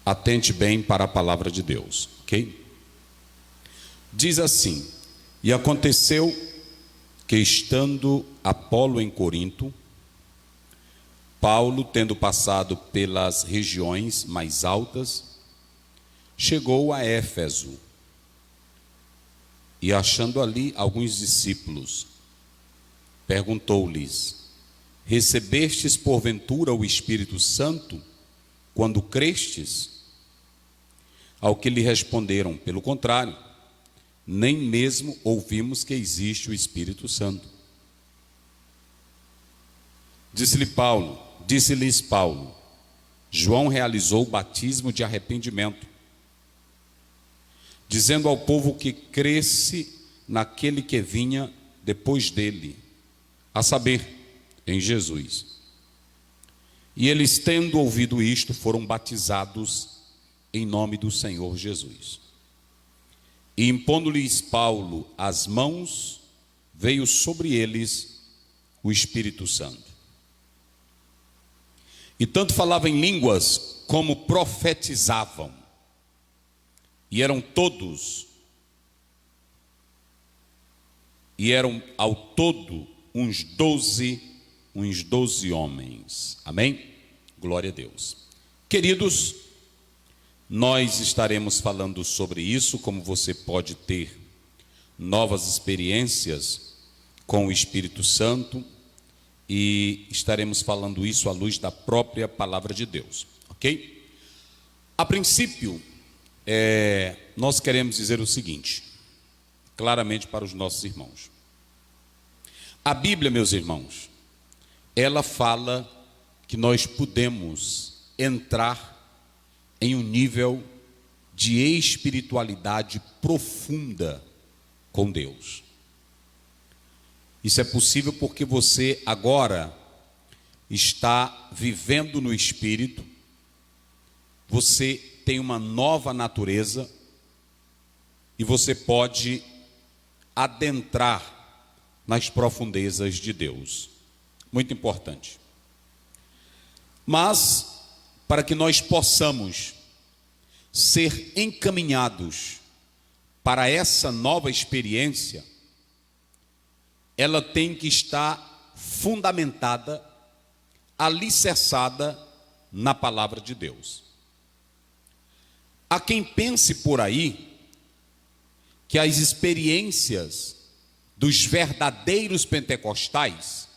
Atente bem para a palavra de Deus, ok? Diz assim: e aconteceu que, estando Apolo em Corinto, Paulo, tendo passado pelas regiões mais altas, chegou a Éfeso, e achando ali alguns discípulos, perguntou-lhes: recebestes porventura o Espírito Santo quando crestes? Ao que lhe responderam: pelo contrário, nem mesmo ouvimos que existe o Espírito Santo. Disse-lhes Paulo: João realizou o batismo de arrependimento, dizendo ao povo que cresce naquele que vinha depois dele, a saber, em Jesus. E eles, tendo ouvido isto, foram batizados em nome do Senhor Jesus. E impondo-lhes Paulo as mãos, veio sobre eles o Espírito Santo. E tanto falavam em línguas como profetizavam. E eram ao todo uns 12 homens. Amém? Glória a Deus. Queridos, nós estaremos falando sobre isso, como você pode ter novas experiências com o Espírito Santo, e estaremos falando isso à luz da própria palavra de Deus, ok? A princípio, nós queremos dizer o seguinte, claramente para os nossos irmãos. A Bíblia, meus irmãos, ela fala que nós podemos entrar em um nível de espiritualidade profunda com Deus. Isso é possível porque você agora está vivendo no Espírito, você tem uma nova natureza e você pode adentrar nas profundezas de Deus. Muito importante. Mas, para que nós possamos ser encaminhados para essa nova experiência, ela tem que estar fundamentada, alicerçada na palavra de Deus. Há quem pense por aí que as experiências dos verdadeiros pentecostais,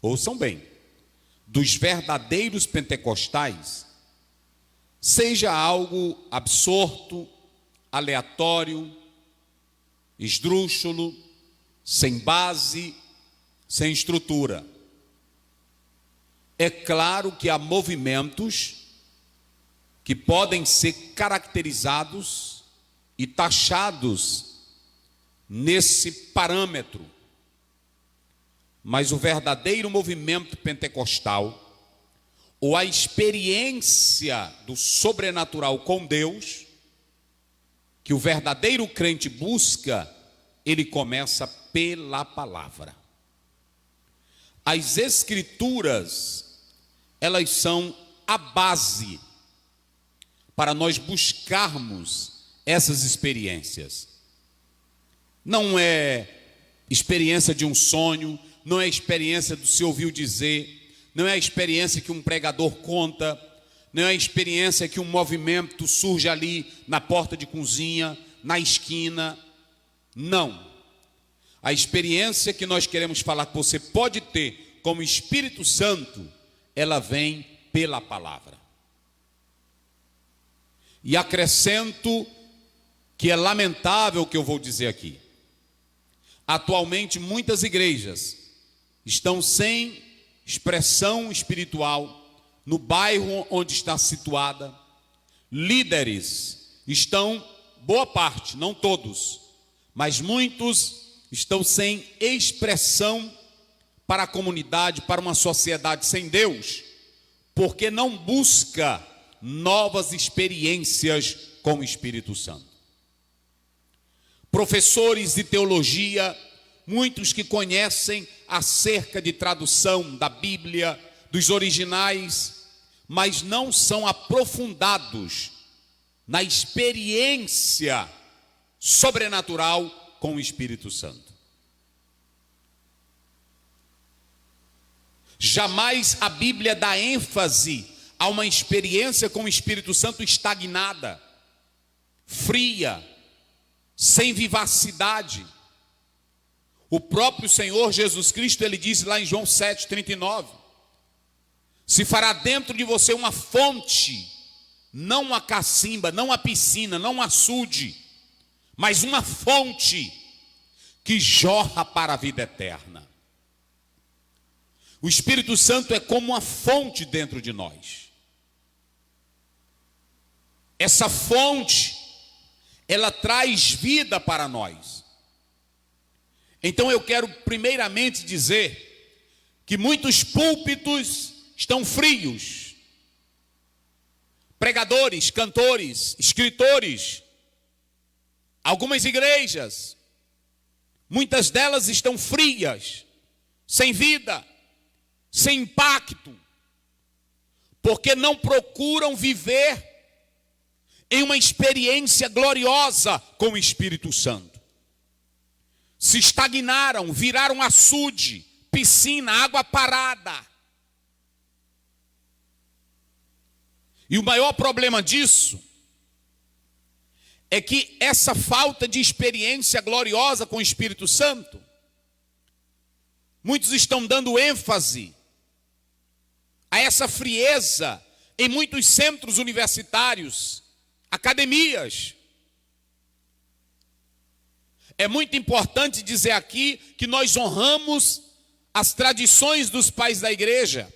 ouçam bem, dos verdadeiros pentecostais, seja algo absorto, aleatório, esdrúxulo, sem base, sem estrutura. É claro que há movimentos que podem ser caracterizados e taxados nesse parâmetro, mas o verdadeiro movimento pentecostal, ou a experiência do sobrenatural com Deus, que o verdadeiro crente busca, ele começa pela palavra. As Escrituras, elas são a base para nós buscarmos essas experiências. Não é experiência de um sonho, não é experiência do se ouviu dizer, não é a experiência que um pregador conta, não é a experiência que um movimento surge ali na porta de cozinha, na esquina. Não. A experiência que nós queremos falar que você pode ter como Espírito Santo, ela vem pela palavra. E acrescento que é lamentável o que eu vou dizer aqui. Atualmente muitas igrejas estão sem expressão espiritual no bairro onde está situada. Líderes estão, boa parte, não todos, mas muitos estão sem expressão para a comunidade, para uma sociedade sem Deus, porque não busca novas experiências com o Espírito Santo. Professores de teologia, muitos que conhecem acerca de tradução da Bíblia, dos originais, mas não são aprofundados na experiência sobrenatural com o Espírito Santo. Jamais a Bíblia dá ênfase a uma experiência com o Espírito Santo estagnada, fria, sem vivacidade. O próprio Senhor Jesus Cristo, ele disse lá em João 7,39, se fará dentro de você uma fonte, não uma cacimba, não uma piscina, não um açude, mas uma fonte que jorra para a vida eterna. O Espírito Santo é como uma fonte dentro de nós. Essa fonte, ela traz vida para nós. Então eu quero primeiramente dizer que muitos púlpitos estão frios. Pregadores, cantores, escritores, algumas igrejas, muitas delas estão frias, sem vida, sem impacto, porque não procuram viver em uma experiência gloriosa com o Espírito Santo. Se estagnaram, viraram açude, piscina, água parada. E o maior problema disso é que essa falta de experiência gloriosa com o Espírito Santo, muitos estão dando ênfase a essa frieza em muitos centros universitários, academias. É muito importante dizer aqui que nós honramos as tradições dos pais da igreja.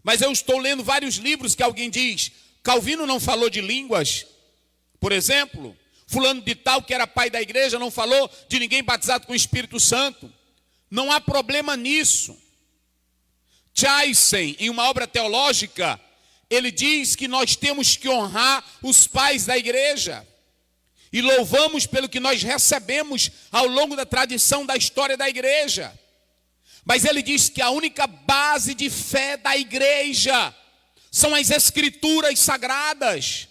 Mas eu estou lendo vários livros que alguém diz, Calvino não falou de línguas, por exemplo. Fulano de tal, que era pai da igreja, não falou de ninguém batizado com o Espírito Santo. Não há problema nisso. Tyson, em uma obra teológica, ele diz que nós temos que honrar os pais da igreja. E louvamos pelo que nós recebemos ao longo da tradição da história da igreja. Mas ele diz que a única base de fé da igreja são as escrituras sagradas.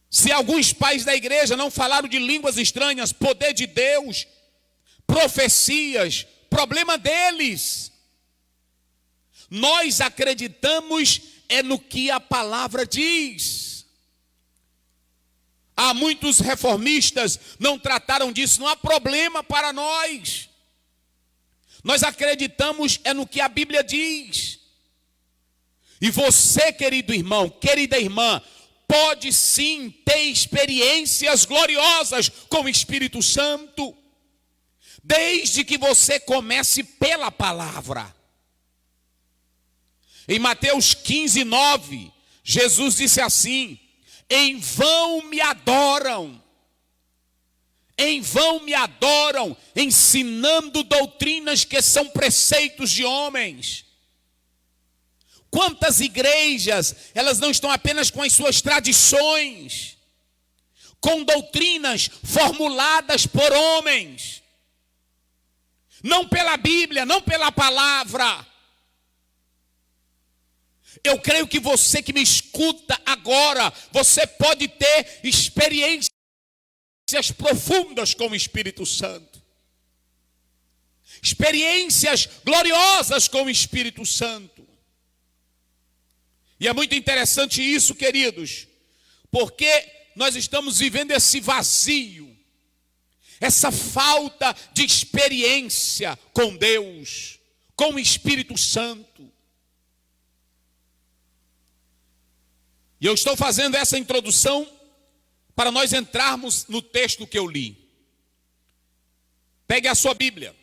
Se alguns pais da igreja não falaram de línguas estranhas, poder de Deus, profecias, problema deles. Nós acreditamos no que a palavra diz. Há muitos reformistas não trataram disso, não há problema para nós. Nós acreditamos no que a Bíblia diz. E você, querido irmão, querida irmã, pode sim ter experiências gloriosas com o Espírito Santo, desde que você comece pela palavra. Em Mateus 15:9, Jesus disse assim: em vão me adoram, ensinando doutrinas que são preceitos de homens. Quantas igrejas, elas não estão apenas com as suas tradições, com doutrinas formuladas por homens, não pela Bíblia, não pela palavra. Eu creio que você que me escuta agora, você pode ter experiências profundas com o Espírito Santo. Experiências gloriosas com o Espírito Santo. E é muito interessante isso, queridos, porque nós estamos vivendo esse vazio, essa falta de experiência com Deus, com o Espírito Santo. E eu estou fazendo essa introdução para nós entrarmos no texto que eu li. Pegue a sua Bíblia.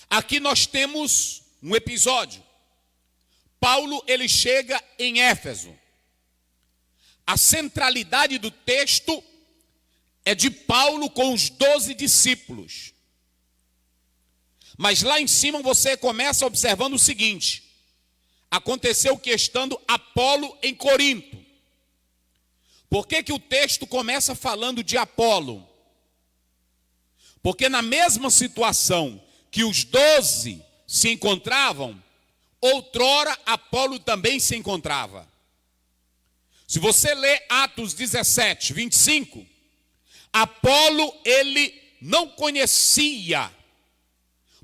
Aqui nós temos um episódio. Paulo, ele chega em Éfeso. A centralidade do texto é de Paulo com os 12 discípulos. Mas lá em cima você começa observando o seguinte: aconteceu que estando Apolo em Corinto. Por que o texto começa falando de Apolo? Porque na mesma situação que os 12 se encontravam, outrora Apolo também se encontrava. Se você ler Atos 17, 25, Apolo, ele não conhecia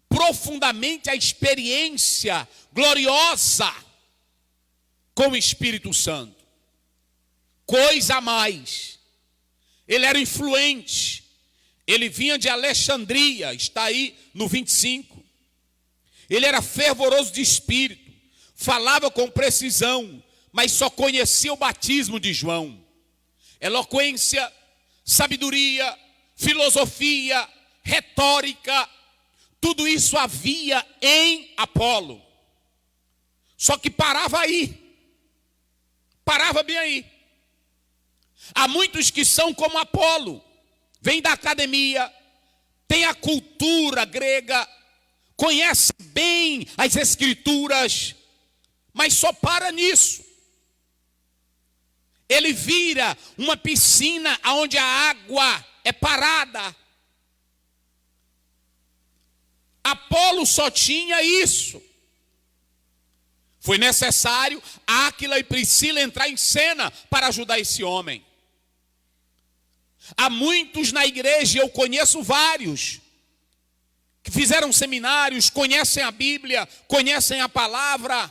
profundamente a experiência gloriosa com o Espírito Santo. Coisa a mais. Ele era influente. Ele vinha de Alexandria, está aí no 25. Ele era fervoroso de espírito, falava com precisão, mas só conhecia o batismo de João. Eloquência, sabedoria, filosofia, retórica, tudo isso havia em Apolo. Só que parava aí. Parava bem aí. Há muitos que são como Apolo. Vem da academia, tem a cultura grega, conhece bem as escrituras, mas só para nisso. Ele vira uma piscina onde a água é parada. Apolo só tinha isso. Foi necessário Áquila e Priscila entrar em cena para ajudar esse homem. Há muitos na igreja, eu conheço vários, que fizeram seminários, conhecem a Bíblia, conhecem a palavra,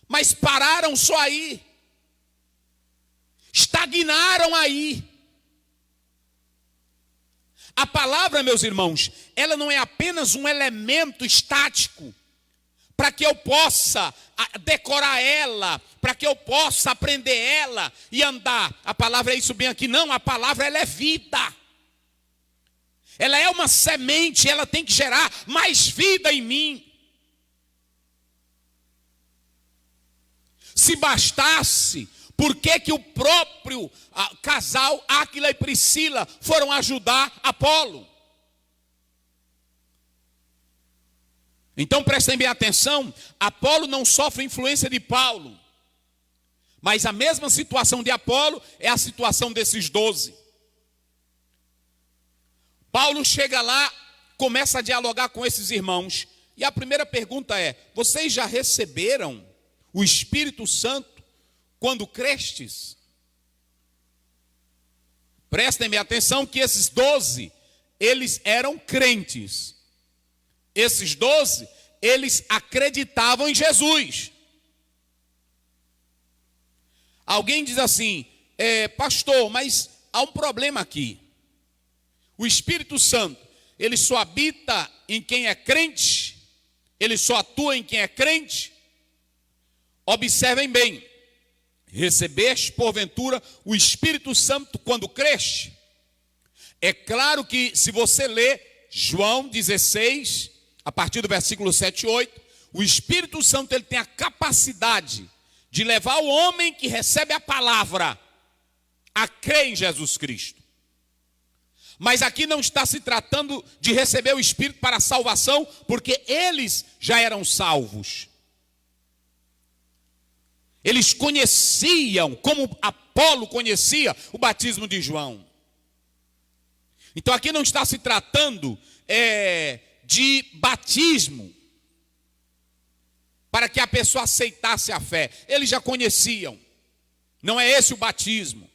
mas pararam só aí. Estagnaram aí. A palavra, meus irmãos, ela não é apenas um elemento estático, para que eu possa decorar ela, para que eu possa aprender ela e andar. A palavra é isso bem aqui. Não, a palavra ela é vida. Ela é uma semente, ela tem que gerar mais vida em mim. Se bastasse, por que o próprio casal Áquila e Priscila foram ajudar Apolo? Então prestem bem atenção, Apolo não sofre influência de Paulo, mas a mesma situação de Apolo é a situação desses 12. Paulo chega lá, começa a dialogar com esses irmãos, e a primeira pergunta é: vocês já receberam o Espírito Santo quando crestes? Prestem bem atenção que esses 12, eles eram crentes. Esses 12, eles acreditavam em Jesus. Alguém diz assim: pastor, mas há um problema aqui. O Espírito Santo, ele só habita em quem é crente? Ele só atua em quem é crente? Observem bem: recebeste porventura o Espírito Santo quando creste? É claro que se você ler João 16, a partir do versículo 7 e 8, o Espírito Santo ele tem a capacidade de levar o homem que recebe a palavra a crer em Jesus Cristo. Mas aqui não está se tratando de receber o Espírito para a salvação, porque eles já eram salvos. Eles conheciam, como Apolo conhecia, o batismo de João. Então aqui não está se tratando de batismo para que a pessoa aceitasse a fé. Eles já conheciam. Não é esse o batismo.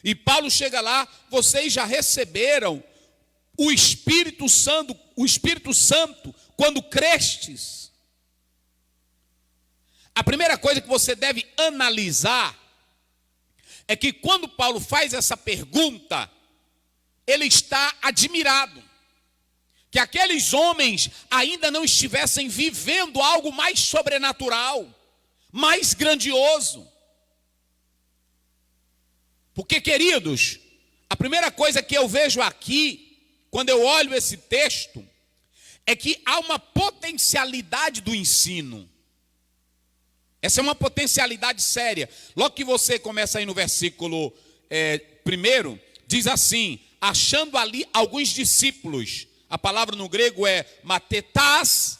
E Paulo chega lá: vocês já receberam o Espírito Santo quando crestes? A primeira coisa que você deve analisar é que quando Paulo faz essa pergunta, ele está admirado que aqueles homens ainda não estivessem vivendo algo mais sobrenatural, mais grandioso. Porque, queridos, a primeira coisa que eu vejo aqui, quando eu olho esse texto, é que há uma potencialidade do ensino. Essa é uma potencialidade séria. Logo que você começa aí no versículo 1, diz assim: achando ali alguns discípulos. A palavra no grego é matetas,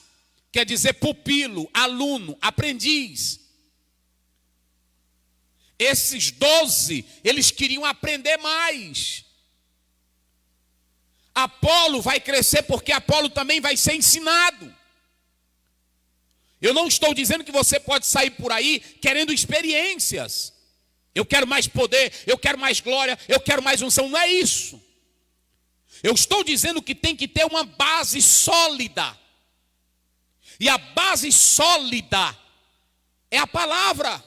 quer dizer pupilo, aluno, aprendiz. Esses 12, eles queriam aprender mais. Apolo vai crescer porque Apolo também vai ser ensinado. Eu não estou dizendo que você pode sair por aí querendo experiências. Eu quero mais poder, eu quero mais glória, eu quero mais unção. Não é isso. Eu estou dizendo que tem que ter uma base sólida. E a base sólida é a palavra.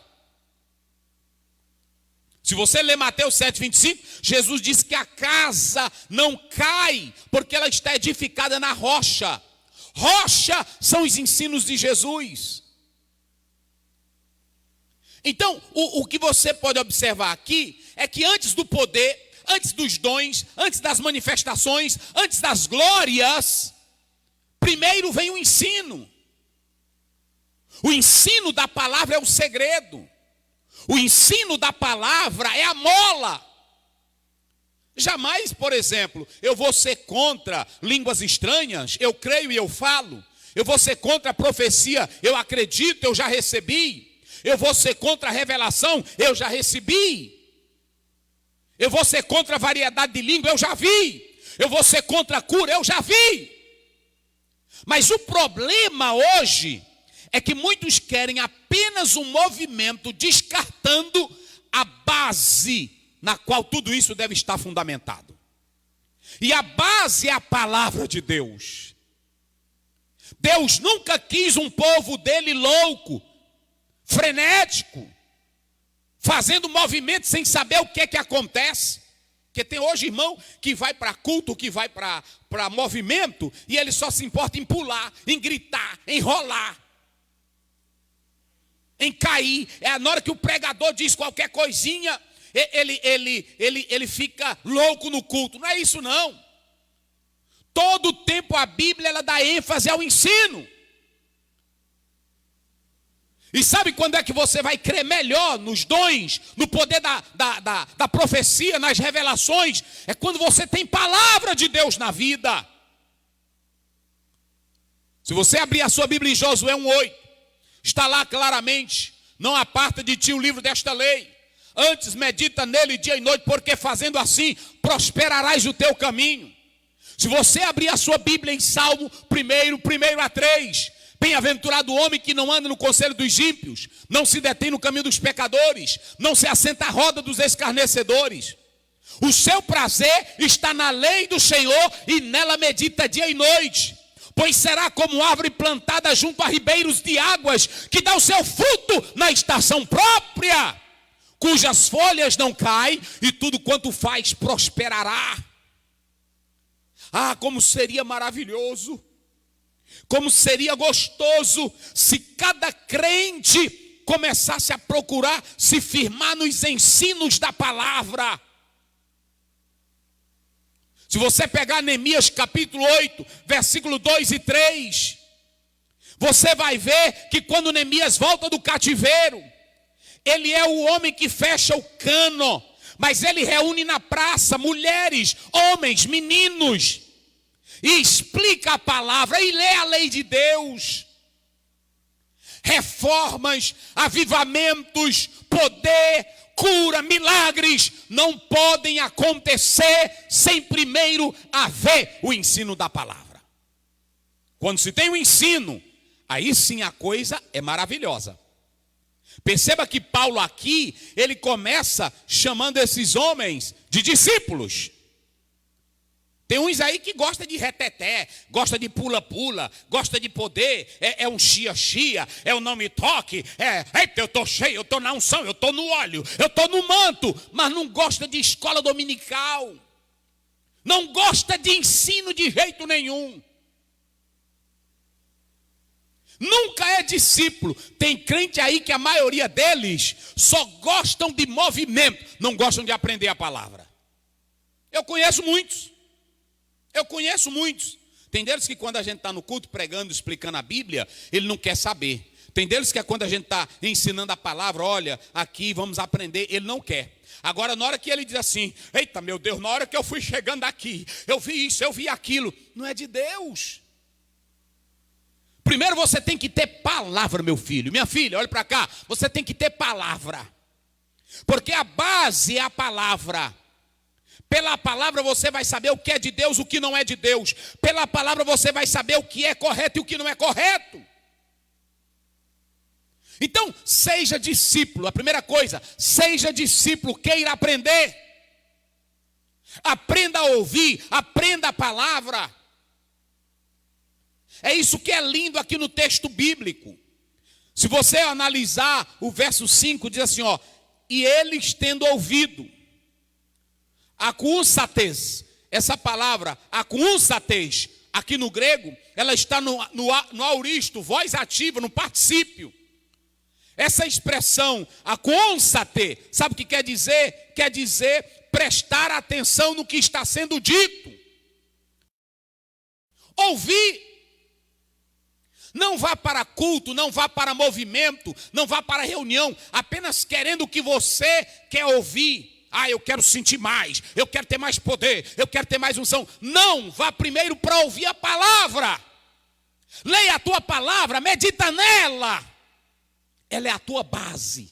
Se você ler Mateus 7,25, Jesus diz que a casa não cai, porque ela está edificada na rocha. Rocha são os ensinos de Jesus. Então, o que você pode observar aqui é que antes do poder, antes dos dons, antes das manifestações, antes das glórias, primeiro vem o ensino. O ensino da palavra é o segredo. O ensino da palavra é a mola. Jamais, por exemplo, eu vou ser contra línguas estranhas, eu creio e eu falo. Eu vou ser contra a profecia, eu acredito, eu já recebi. Eu vou ser contra a revelação, eu já recebi. Eu vou ser contra a variedade de língua, eu já vi. Eu vou ser contra a cura, eu já vi. Mas o problema hoje é que muitos querem apenas um movimento descartando a base na qual tudo isso deve estar fundamentado. E a base é a palavra de Deus. Deus nunca quis um povo dele louco, frenético, fazendo movimento sem saber o que é que acontece. Porque tem hoje irmão que vai para culto, que vai para movimento, e ele só se importa em pular, em gritar, em rolar, em cair. É na hora que o pregador diz qualquer coisinha, ele fica louco no culto. Não é isso não. Todo o tempo a Bíblia ela dá ênfase ao ensino. E sabe quando é que você vai crer melhor nos dons, no poder da profecia, nas revelações? É quando você tem palavra de Deus na vida. Se você abrir a sua Bíblia em Josué 1,8, está lá claramente: não aparta de ti o livro desta lei, antes medita nele dia e noite, porque fazendo assim prosperarás o teu caminho. Se você abrir a sua Bíblia em Salmo 1 a 3, bem-aventurado o homem que não anda no conselho dos ímpios, não se detém no caminho dos pecadores, não se assenta à roda dos escarnecedores. O seu prazer está na lei do Senhor e nela medita dia e noite. Pois será como árvore plantada junto a ribeiros de águas, que dá o seu fruto na estação própria, cujas folhas não caem e tudo quanto faz prosperará. Ah, como seria maravilhoso, como seria gostoso se cada crente começasse a procurar se firmar nos ensinos da palavra. Se você pegar Neemias capítulo 8, versículo 2 e 3, você vai ver que quando Neemias volta do cativeiro, ele é o homem que fecha o cano, mas ele reúne na praça mulheres, homens, meninos, e explica a palavra e lê a lei de Deus. Reformas, avivamentos, poder, cura, milagres não podem acontecer sem primeiro haver o ensino da palavra. Quando se tem o ensino, aí sim a coisa é maravilhosa. Perceba que Paulo aqui, ele começa chamando esses homens de discípulos. Tem uns aí que gosta de reteté, gosta de pula-pula, gosta de poder, é um chia-chia, é um não me toque, eita, eu estou cheio, eu estou na unção, eu estou no óleo, eu estou no manto, mas não gosta de escola dominical, não gosta de ensino de jeito nenhum. Nunca é discípulo. Tem crente aí que a maioria deles só gostam de movimento, não gostam de aprender a palavra. Eu conheço muitos. Tem deles que quando a gente está no culto pregando, explicando a Bíblia, ele não quer saber. Tem deles que é quando a gente está ensinando a palavra, olha, aqui vamos aprender, ele não quer. Agora, na hora que ele diz assim, eita meu Deus, na hora que eu fui chegando aqui, eu vi isso, eu vi aquilo, não é de Deus. Primeiro você tem que ter palavra, meu filho, minha filha, olha para cá, você tem que ter palavra. Porque a base é a palavra. Pela palavra você vai saber o que é de Deus, o que não é de Deus. Pela palavra você vai saber o que é correto e o que não é correto. Então, seja discípulo. A primeira coisa, seja discípulo, queira aprender. Aprenda a ouvir, aprenda a palavra. É isso que é lindo aqui no texto bíblico. Se você analisar o verso 5, diz assim, ó, e eles tendo ouvido, akousates, essa palavra, akousates, aqui no grego, ela está no auristo, voz ativa, no particípio. Essa expressão, akounsate, sabe o que quer dizer? Quer dizer prestar atenção no que está sendo dito. Ouvir. Não vá para culto, não vá para movimento, não vá para reunião, apenas querendo o que você quer ouvir. Ah, eu quero sentir mais, eu quero ter mais poder, eu quero ter mais unção. Não, vá primeiro para ouvir a palavra. Leia a tua palavra, medita nela. Ela é a tua base.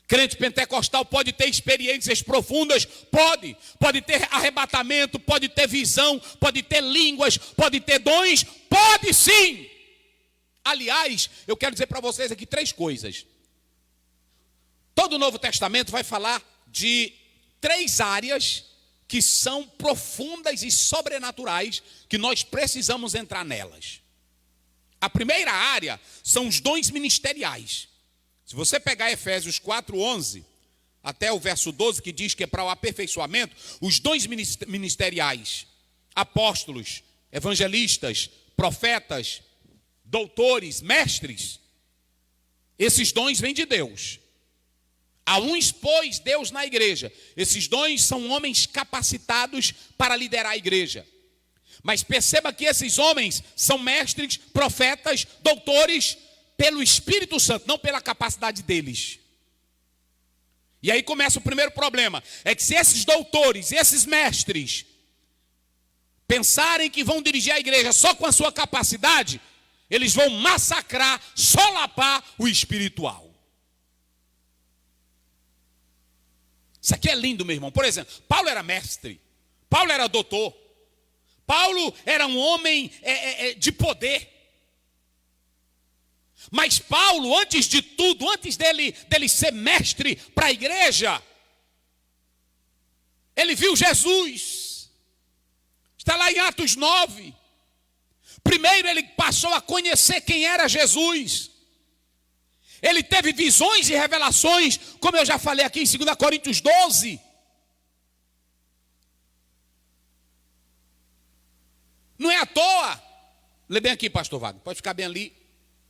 Crente pentecostal pode ter experiências profundas? Pode. Pode ter arrebatamento, pode ter visão, pode ter línguas, pode ter dons? Pode sim. Aliás, eu quero dizer para vocês aqui 3 coisas. Todo o Novo Testamento vai falar de 3 áreas que são profundas e sobrenaturais, que nós precisamos entrar nelas. A primeira área são os dons ministeriais. Se você pegar Efésios 4:11 até o verso 12, que diz que é para o aperfeiçoamento, os dons ministeriais, apóstolos, evangelistas, profetas, doutores, mestres, esses dons vêm de Deus. A uns pôs Deus na igreja. Esses dons são homens capacitados para liderar a igreja. Mas perceba que esses homens são mestres, profetas, doutores, pelo Espírito Santo, não pela capacidade deles. E aí começa o primeiro problema. É que se esses doutores, esses mestres, pensarem que vão dirigir a igreja só com a sua capacidade, eles vão massacrar, solapar o espiritual. Isso aqui é lindo, meu irmão. Por exemplo, Paulo era mestre, Paulo era doutor, Paulo era um homem de poder. Mas Paulo, antes de tudo, antes dele ser mestre para a igreja, ele viu Jesus. Está lá em Atos 9. Primeiro ele passou a conhecer quem era Jesus. Ele teve visões e revelações, como eu já falei aqui em 2 Coríntios 12. Não é à toa. Lê bem aqui, pastor Wagner, pode ficar bem ali.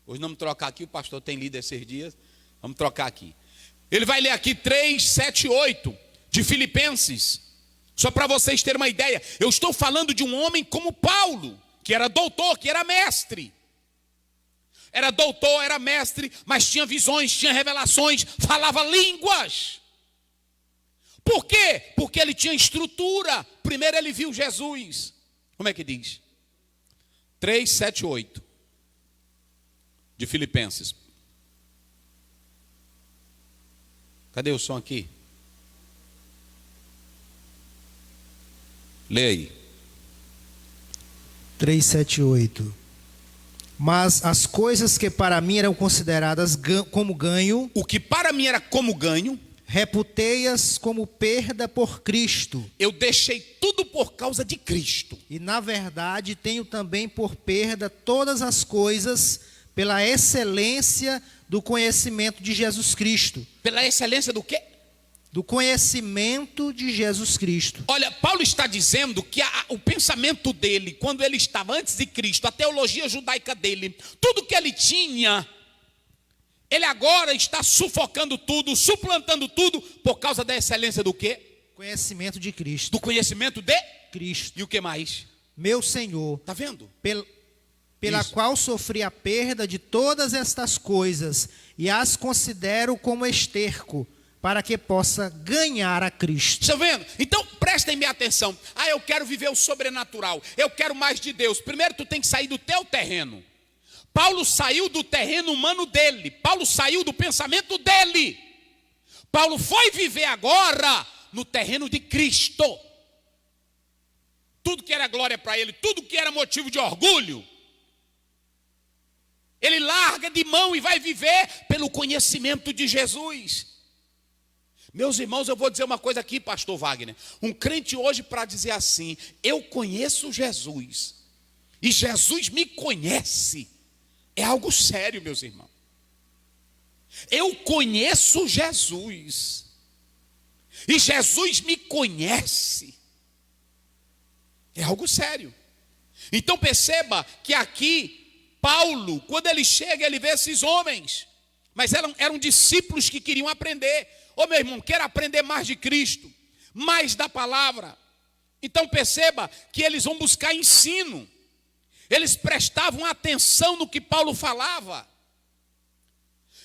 Hoje não vamos trocar aqui, o pastor tem lido esses dias. Vamos trocar aqui. Ele vai ler aqui 3, 7, 8 de Filipenses. Só para vocês terem uma ideia. Eu estou falando de um homem como Paulo, que era doutor, que era mestre. Era doutor, era mestre, mas tinha visões, tinha revelações, falava línguas. Por quê? Porque ele tinha estrutura. Primeiro ele viu Jesus. Como é que diz? 3, 7, 8. De Filipenses. Cadê o som aqui? Lê aí. 3, 7, 8. Mas as coisas que para mim eram consideradas como ganho, o que para mim era como ganho, reputei-as como perda por Cristo. Eu deixei tudo por causa de Cristo. E na verdade tenho também por perda todas as coisas pela excelência do conhecimento de Jesus Cristo. Pela excelência do quê? Do conhecimento de Jesus Cristo. Olha, Paulo está dizendo que o pensamento dele, quando ele estava antes de Cristo, a teologia judaica dele, tudo que ele tinha, ele agora está sufocando tudo, suplantando tudo, por causa da excelência do quê? Conhecimento de Cristo. Do conhecimento de Cristo. E o que mais? Meu Senhor. Está vendo? Pela qual sofri a perda de todas estas coisas e as considero como esterco, para que possa ganhar a Cristo. Estão vendo? Então prestem bem atenção. Eu quero viver o sobrenatural, eu quero mais de Deus. Primeiro tu tem que sair do teu terreno. Paulo saiu do terreno humano dele, Paulo saiu do pensamento dele. Paulo foi viver agora no terreno de Cristo. Tudo que era glória para ele, tudo que era motivo de orgulho, Ele larga de mão e vai viver pelo conhecimento de Jesus. Meus irmãos, eu vou dizer uma coisa aqui, pastor Wagner. Um crente hoje para dizer assim, eu conheço Jesus e Jesus me conhece, é algo sério, meus irmãos. Eu conheço Jesus e Jesus me conhece, é algo sério. Então perceba que aqui Paulo, quando ele chega, ele vê esses homens, mas eram discípulos que queriam aprender. Ô meu irmão, quer aprender mais de Cristo, mais da palavra? Então perceba que eles vão buscar ensino. Eles prestavam atenção no que Paulo falava.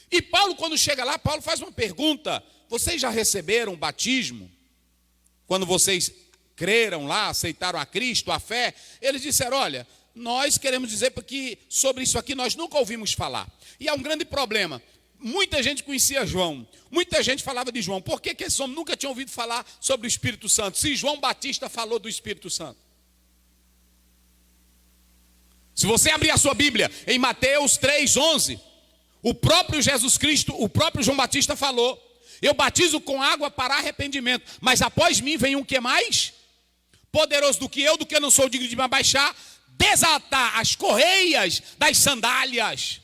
E Paulo, quando chega lá, Paulo faz uma pergunta: vocês já receberam o batismo? Quando vocês creram lá, aceitaram a Cristo, a fé, eles disseram, olha, nós queremos dizer porque sobre isso aqui nós nunca ouvimos falar. E há um grande problema. Muita gente conhecia João, muita gente falava de João. Por que esses homens nunca tinham ouvido falar sobre o Espírito Santo, se João Batista falou do Espírito Santo? Se você abrir a sua Bíblia em Mateus 3:11, o próprio Jesus Cristo, o próprio João Batista falou, eu batizo com água para arrependimento, mas após mim vem um que mais poderoso do que eu não sou digno de me abaixar, desatar as correias das sandálias.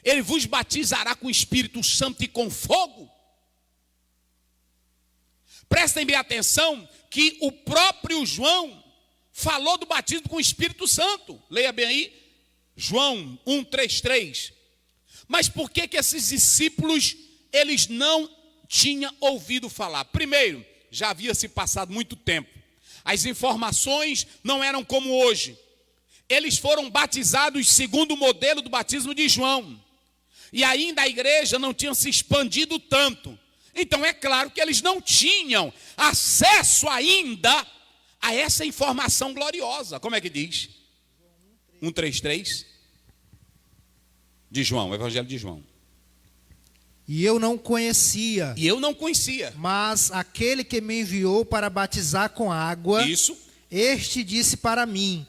Ele vos batizará com o Espírito Santo e com fogo. Prestem bem atenção que o próprio João falou do batismo com o Espírito Santo. Leia bem aí, João 1:3. Mas por que esses discípulos, eles não tinham ouvido falar? Primeiro, já havia se passado muito tempo. As informações não eram como hoje. Eles foram batizados segundo o modelo do batismo de João. E ainda a igreja não tinha se expandido tanto. Então é claro que eles não tinham acesso ainda a essa informação gloriosa. Como é que diz? 1:3 de João, o Evangelho de João. E eu não conhecia. Mas aquele que me enviou para batizar com água, isso, este disse para mim,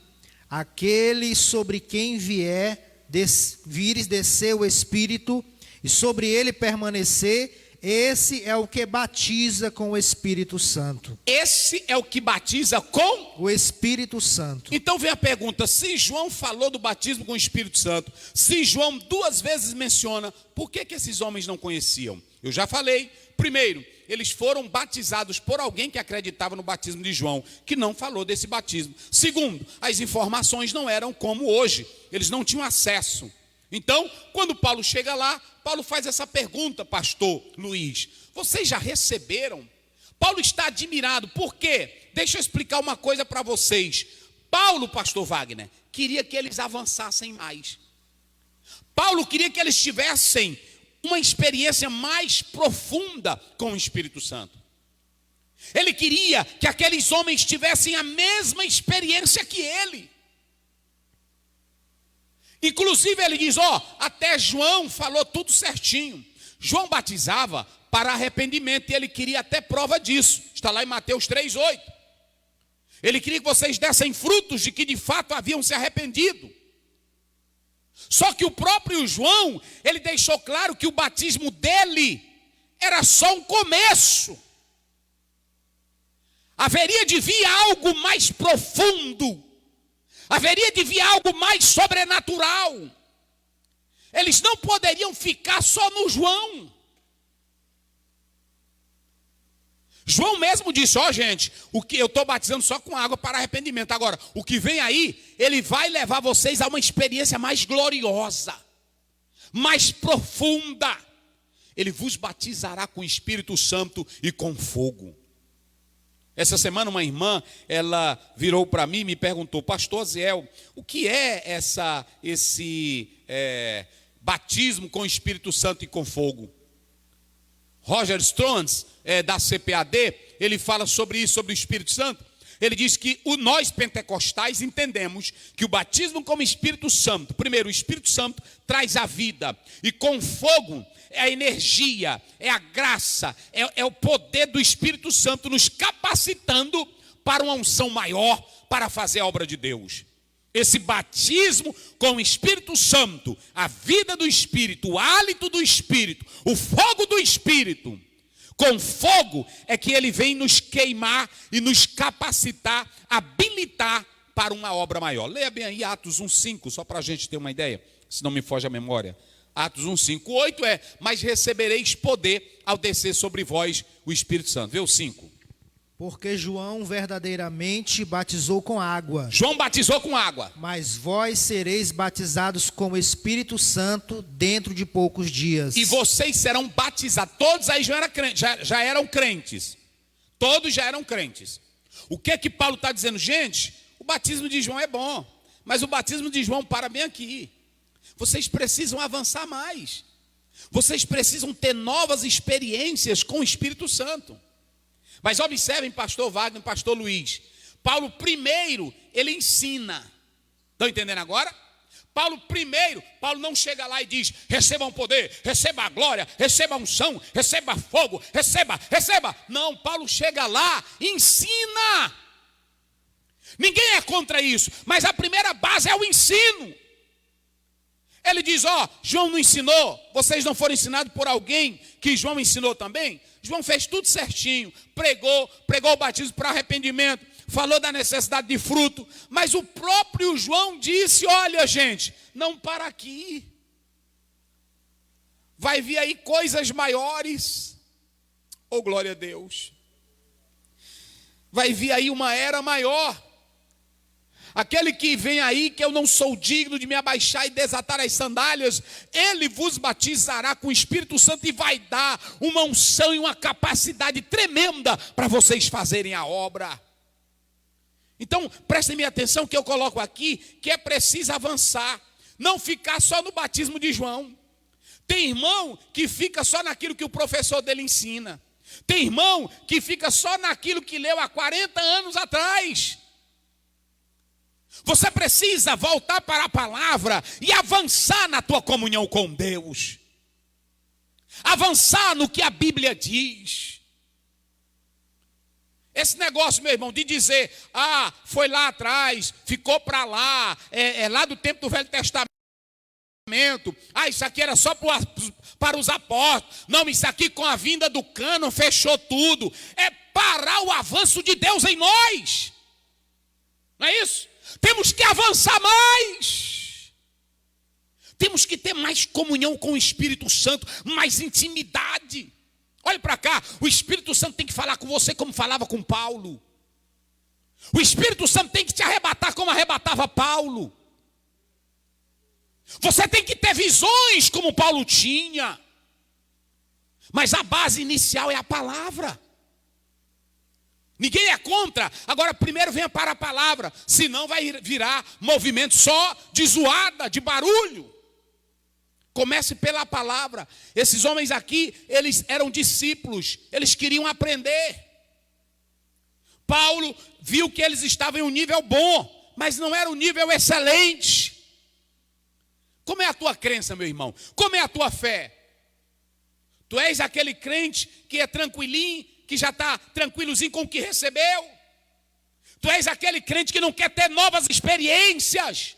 aquele sobre quem vires descer o Espírito, e sobre ele permanecer, esse é o que batiza com o Espírito Santo. Esse é o que batiza com o Espírito Santo. Então vem a pergunta, se João falou do batismo com o Espírito Santo, se João 2 vezes menciona, por que esses homens não conheciam? Eu já falei, primeiro, eles foram batizados por alguém que acreditava no batismo de João, que não falou desse batismo. Segundo, as informações não eram como hoje, eles não tinham acesso. Então, quando Paulo chega lá, Paulo faz essa pergunta, pastor Luiz, vocês já receberam? Paulo está admirado, por quê? Deixa eu explicar uma coisa para vocês. Paulo, pastor Wagner, queria que eles avançassem mais. Paulo queria que eles tivessem uma experiência mais profunda com o Espírito Santo. Ele queria que aqueles homens tivessem a mesma experiência que ele. Inclusive ele diz, até João falou tudo certinho. João batizava para arrependimento e ele queria até prova disso. Está lá em Mateus 3:8. Ele queria que vocês dessem frutos de que de fato haviam se arrependido. Só que o próprio João, ele deixou claro que o batismo dele era só um começo. Haveria de vir algo mais profundo. Haveria de vir algo mais sobrenatural. Eles não poderiam ficar só no João. João mesmo disse, gente, o que eu estou batizando só com água para arrependimento. Agora, o que vem aí, ele vai levar vocês a uma experiência mais gloriosa, mais profunda. Ele vos batizará com o Espírito Santo e com fogo. Essa semana uma irmã, ela virou para mim e me perguntou, pastor Aziel, o que é esse batismo com o Espírito Santo e com fogo? Roger Strons, da CPAD, ele fala sobre isso, sobre o Espírito Santo. Ele diz que nós pentecostais entendemos que o batismo com o Espírito Santo, primeiro, o Espírito Santo traz a vida, e com fogo é a energia, é a graça, é o poder do Espírito Santo nos capacitando para uma unção maior, para fazer a obra de Deus. Esse batismo com o Espírito Santo, a vida do Espírito, o hálito do Espírito, o fogo do Espírito. Com fogo é que ele vem nos queimar e nos capacitar, habilitar para uma obra maior. Leia bem aí Atos 1,5, só para a gente ter uma ideia, se não me foge a memória. Atos 1,5. O 8 é, mas recebereis poder ao descer sobre vós o Espírito Santo. Vê o 5. Porque João verdadeiramente batizou com água. João batizou com água. Mas vós sereis batizados com o Espírito Santo dentro de poucos dias. E vocês serão batizados. Todos aí já eram crentes. Todos já eram crentes. O que Paulo está dizendo? Gente, o batismo de João é bom. Mas o batismo de João para bem aqui. Vocês precisam avançar mais. Vocês precisam ter novas experiências com o Espírito Santo. Mas observem, pastor Wagner, pastor Luiz. Paulo primeiro, ele ensina. Estão entendendo agora? Paulo não chega lá e diz, recebam poder, receba a glória, receba a unção, receba fogo, receba. Não, Paulo chega lá e ensina. Ninguém é contra isso, mas a primeira base é o ensino. Ele diz, João não ensinou, vocês não foram ensinados por alguém que João ensinou também? João fez tudo certinho, pregou o batismo para arrependimento, falou da necessidade de fruto, mas o próprio João disse, olha gente, não para aqui, vai vir aí coisas maiores, glória a Deus, vai vir aí uma era maior. Aquele que vem aí, que eu não sou digno de me abaixar e desatar as sandálias, ele vos batizará com o Espírito Santo e vai dar uma unção e uma capacidade tremenda para vocês fazerem a obra. Então, prestem minha atenção que eu coloco aqui, que é preciso avançar, não ficar só no batismo de João. Tem irmão que fica só naquilo que o professor dele ensina. Tem irmão que fica só naquilo que leu há 40 anos atrás. Você precisa voltar para a palavra e avançar na tua comunhão com Deus. Avançar no que a Bíblia diz. Esse negócio, meu irmão, de dizer, foi lá atrás, ficou para lá, é lá do tempo do Velho Testamento. Isso aqui era só para os apóstolos. Não, isso aqui com a vinda do cânon fechou tudo. É parar o avanço de Deus em nós. Não é isso? Temos que avançar mais. Temos que ter mais comunhão com o Espírito Santo, mais intimidade. Olha para cá, o Espírito Santo tem que falar com você como falava com Paulo. O Espírito Santo tem que te arrebatar como arrebatava Paulo. Você tem que ter visões como Paulo tinha. Mas a base inicial é a palavra. Ninguém é contra. Agora primeiro venha para a palavra, senão vai virar movimento só de zoada, de barulho. Comece pela palavra. Esses homens aqui, eles eram discípulos, eles queriam aprender. Paulo viu que eles estavam em um nível bom, mas não era um nível excelente. Como é a tua crença, meu irmão? Como é a tua fé? Tu és aquele crente que é tranquilinho, que já está tranquilozinho com o que recebeu? Tu és aquele crente que não quer ter novas experiências?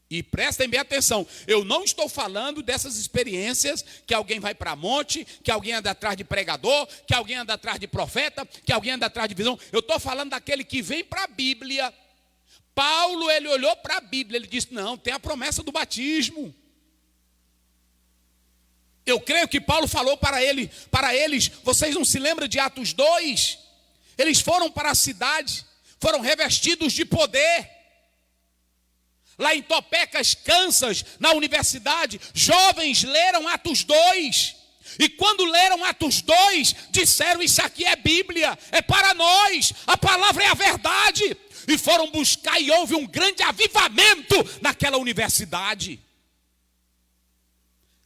E prestem bem atenção, eu não estou falando dessas experiências que alguém vai para monte, que alguém anda atrás de pregador, que alguém anda atrás de profeta, que alguém anda atrás de visão. Eu estou falando daquele que vem para a Bíblia. Paulo, ele olhou para a Bíblia, ele disse, não, tem a promessa do batismo. Eu creio que Paulo falou para eles, vocês não se lembram de Atos 2? Eles foram para a cidade, foram revestidos de poder. Lá em Topecas, Kansas, na universidade, jovens leram Atos 2. E quando leram Atos 2, disseram, isso aqui é Bíblia, é para nós, a palavra é a verdade. E foram buscar e houve um grande avivamento naquela universidade.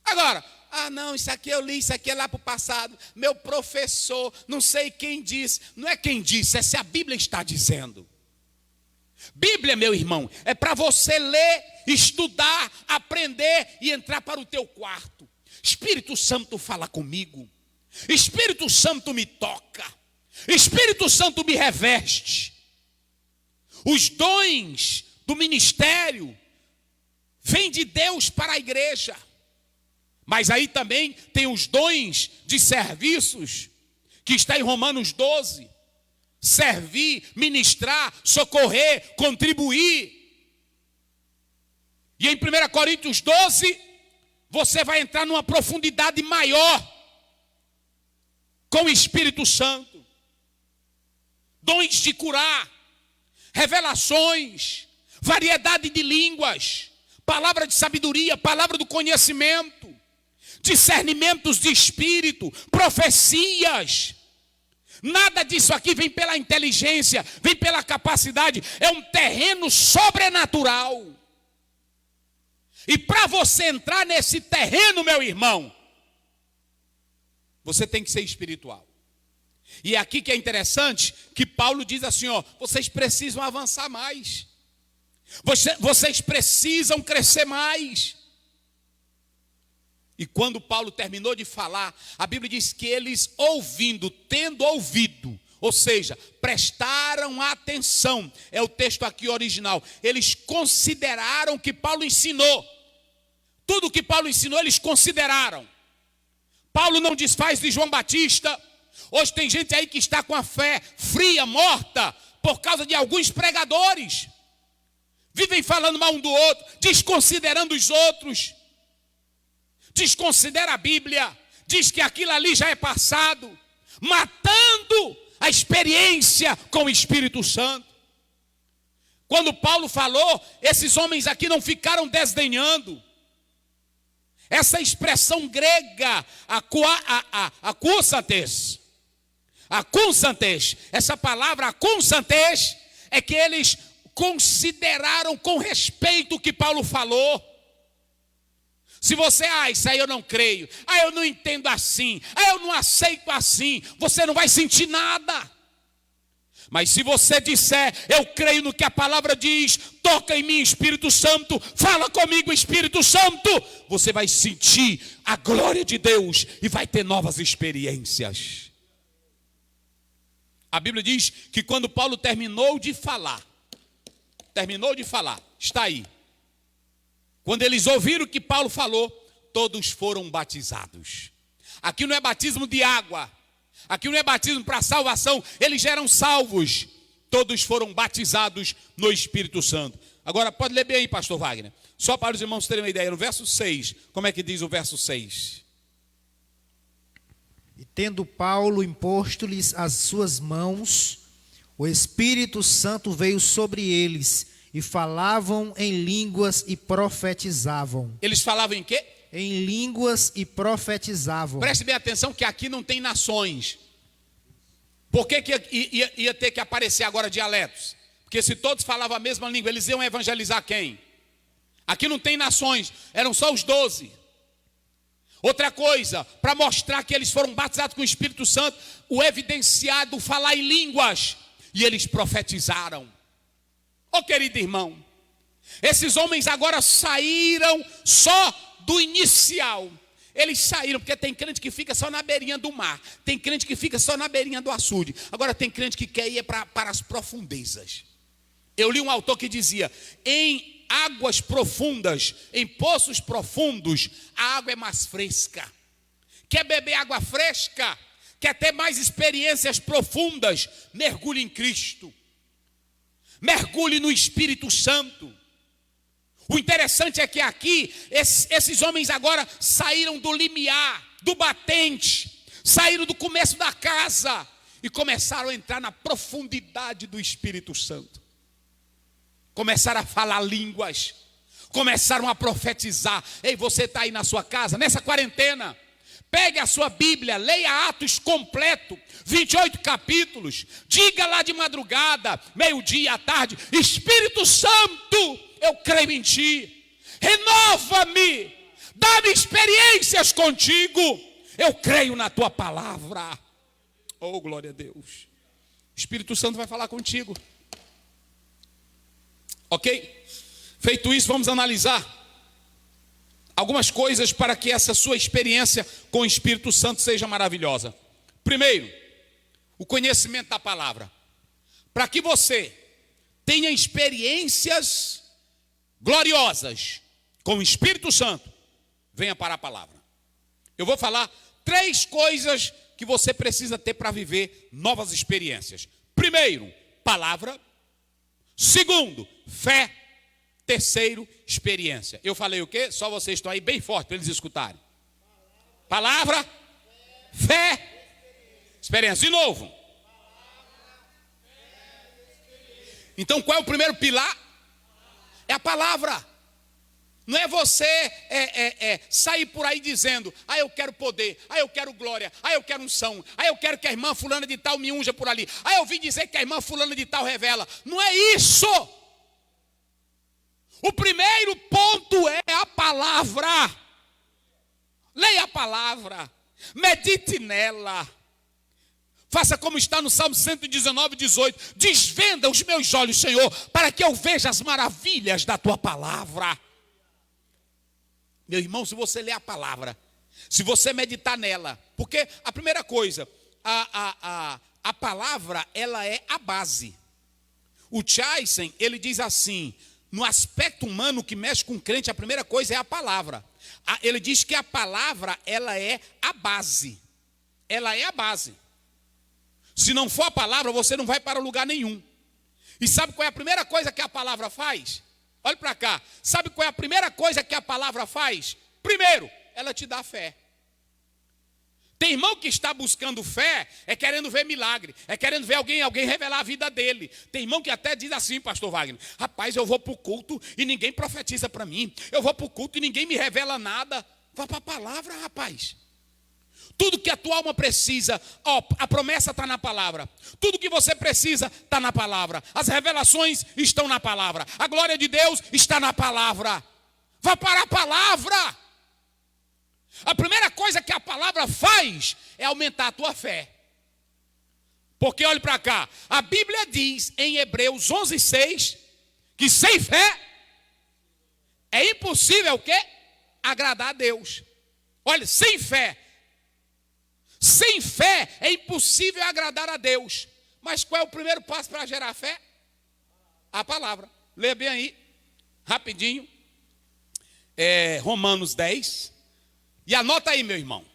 Agora, não, isso aqui eu li, isso aqui é lá para o passado. Meu professor, não sei quem disse. Não é quem disse, é se a Bíblia está dizendo. Bíblia, meu irmão, é para você ler, estudar, aprender e entrar para o teu quarto. Espírito Santo fala comigo. Espírito Santo me toca. Espírito Santo me reveste. Os dons do ministério, vem de Deus para a igreja. Mas aí também tem os dons de serviços, que está em Romanos 12. Servir, ministrar, socorrer, contribuir. E em 1 Coríntios 12, você vai entrar numa profundidade maior com o Espírito Santo. Dons de curar, revelações, variedade de línguas, palavra de sabedoria, palavra do conhecimento, discernimentos de espírito, profecias. Nada disso aqui vem pela inteligência, vem pela capacidade, é um terreno sobrenatural. E para você entrar nesse terreno, meu irmão, você tem que ser espiritual. E é aqui que é interessante, que Paulo diz assim, ó, vocês precisam avançar mais. Vocês precisam crescer mais. E quando Paulo terminou de falar, a Bíblia diz que eles ouvindo, tendo ouvido, ou seja, prestaram atenção, é o texto aqui original, eles consideraram o que Paulo ensinou. Tudo o que Paulo ensinou, eles consideraram. Paulo não desfaz de João Batista. Hoje tem gente aí que está com a fé fria, morta, por causa de alguns pregadores. Vivem falando mal um do outro, desconsiderando os outros. Desconsidera a Bíblia, diz que aquilo ali já é passado, matando a experiência com o Espírito Santo. Quando Paulo falou, esses homens aqui não ficaram desdenhando. Essa expressão grega, akunsantes, essa palavra akunsantes, é que eles consideraram com respeito o que Paulo falou. Se você, isso aí eu não creio, eu não entendo assim, eu não aceito assim, você não vai sentir nada. Mas se você disser, eu creio no que a palavra diz, toca em mim, Espírito Santo, fala comigo, Espírito Santo, você vai sentir a glória de Deus e vai ter novas experiências. A Bíblia diz que quando Paulo terminou de falar, está aí. Quando eles ouviram o que Paulo falou, todos foram batizados. Aqui não é batismo de água, aqui não é batismo para salvação, eles já eram salvos. Todos foram batizados no Espírito Santo. Agora pode ler bem aí, pastor Wagner, só para os irmãos terem uma ideia, no verso 6, como é que diz o verso 6? E tendo Paulo imposto-lhes as suas mãos, o Espírito Santo veio sobre eles, e falavam em línguas e profetizavam. Eles falavam em quê? Em línguas e profetizavam. Preste bem atenção que aqui não tem nações. Por que ia ter que aparecer agora dialetos? Porque se todos falavam a mesma língua, eles iam evangelizar quem? Aqui não tem nações, eram só os 12. Outra coisa, para mostrar que eles foram batizados com o Espírito Santo, o evidenciado falar em línguas, e eles profetizaram. Querido irmão, esses homens agora saíram só do inicial. Eles saíram, porque tem crente que fica só na beirinha do mar, tem crente que fica só na beirinha do açude, agora tem crente que quer ir para as profundezas. Eu li um autor que dizia, em águas profundas, em poços profundos, a água é mais fresca. Quer beber água fresca? Quer ter mais experiências profundas? Mergulhe em Cristo. Mergulhe no Espírito Santo. O interessante é que aqui, esses homens agora saíram do limiar, do batente, saíram do começo da casa e começaram a entrar na profundidade do Espírito Santo. Começaram a falar línguas, começaram a profetizar. Ei, você está aí na sua casa, nessa quarentena, pegue a sua Bíblia, leia Atos completo, 28 capítulos, diga lá de madrugada, meio-dia, à tarde, Espírito Santo, eu creio em Ti, renova-me, dá-me experiências contigo, eu creio na Tua palavra. Oh, glória a Deus. O Espírito Santo vai falar contigo. Ok? Feito isso, vamos analisar algumas coisas para que essa sua experiência com o Espírito Santo seja maravilhosa. Primeiro, o conhecimento da palavra. Para que você tenha experiências gloriosas com o Espírito Santo, venha para a palavra. Eu vou falar 3 coisas que você precisa ter para viver novas experiências. Primeiro, palavra. Segundo, fé. Terceiro, experiência. Eu falei o quê? Só vocês estão aí bem forte para eles escutarem. Palavra, fé, experiência. De novo. Então qual é o primeiro pilar? É a palavra. Não é você sair por aí dizendo: ah, eu quero poder, ah, eu quero glória, ah, eu quero unção, ah, eu quero que a irmã fulana de tal me unja por ali, ah, eu ouvi dizer que a irmã fulana de tal revela. Não é isso. O primeiro ponto é a palavra. Leia a palavra, medite nela. Faça como está no Salmo 119, 18. Desvenda os meus olhos, Senhor, para que eu veja as maravilhas da tua palavra. Meu irmão, se você ler a palavra, se você meditar nela, porque a primeira coisa, a palavra, ela é a base. O Tyson, ele diz assim: no aspecto humano que mexe com o crente, a primeira coisa é a palavra. Ele diz que a palavra, ela é a base. Ela é a base. Se não for a palavra, você não vai para lugar nenhum. E sabe qual é a primeira coisa que a palavra faz? Olha para cá. Sabe qual é a primeira coisa que a palavra faz? Primeiro, ela te dá fé. Tem irmão que está buscando fé, é querendo ver milagre, é querendo ver alguém revelar a vida dele. Tem irmão que até diz assim, pastor Wagner: rapaz, eu vou para o culto e ninguém profetiza para mim. Eu vou para o culto e ninguém me revela nada. Vá para a palavra, rapaz. Tudo que a tua alma precisa, a promessa está na palavra. Tudo que você precisa está na palavra. As revelações estão na palavra. A glória de Deus está na palavra. Vá para a palavra. A primeira coisa que a palavra faz é aumentar a tua fé. Porque olhe para cá, a Bíblia diz em Hebreus 11:6 que sem fé é impossível o quê? Agradar a Deus. Olha, sem fé é impossível agradar a Deus. Mas qual é o primeiro passo para gerar fé? A palavra. Leia bem aí, rapidinho. Romanos 10. E anota aí, meu irmão.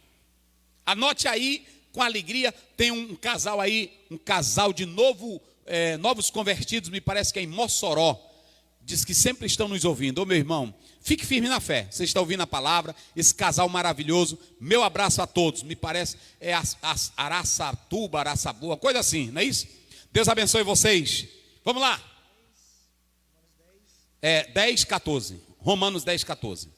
Anote aí com alegria. Tem um casal aí, um casal de novos convertidos, me parece que é em Mossoró. Diz que sempre estão nos ouvindo. Ô meu irmão, fique firme na fé. Você está ouvindo a palavra, esse casal maravilhoso. Meu abraço a todos. Me parece Araçatuba, Araçaboa, coisa assim, não é isso? Deus abençoe vocês. Vamos lá. 10:14. Romanos 10:14.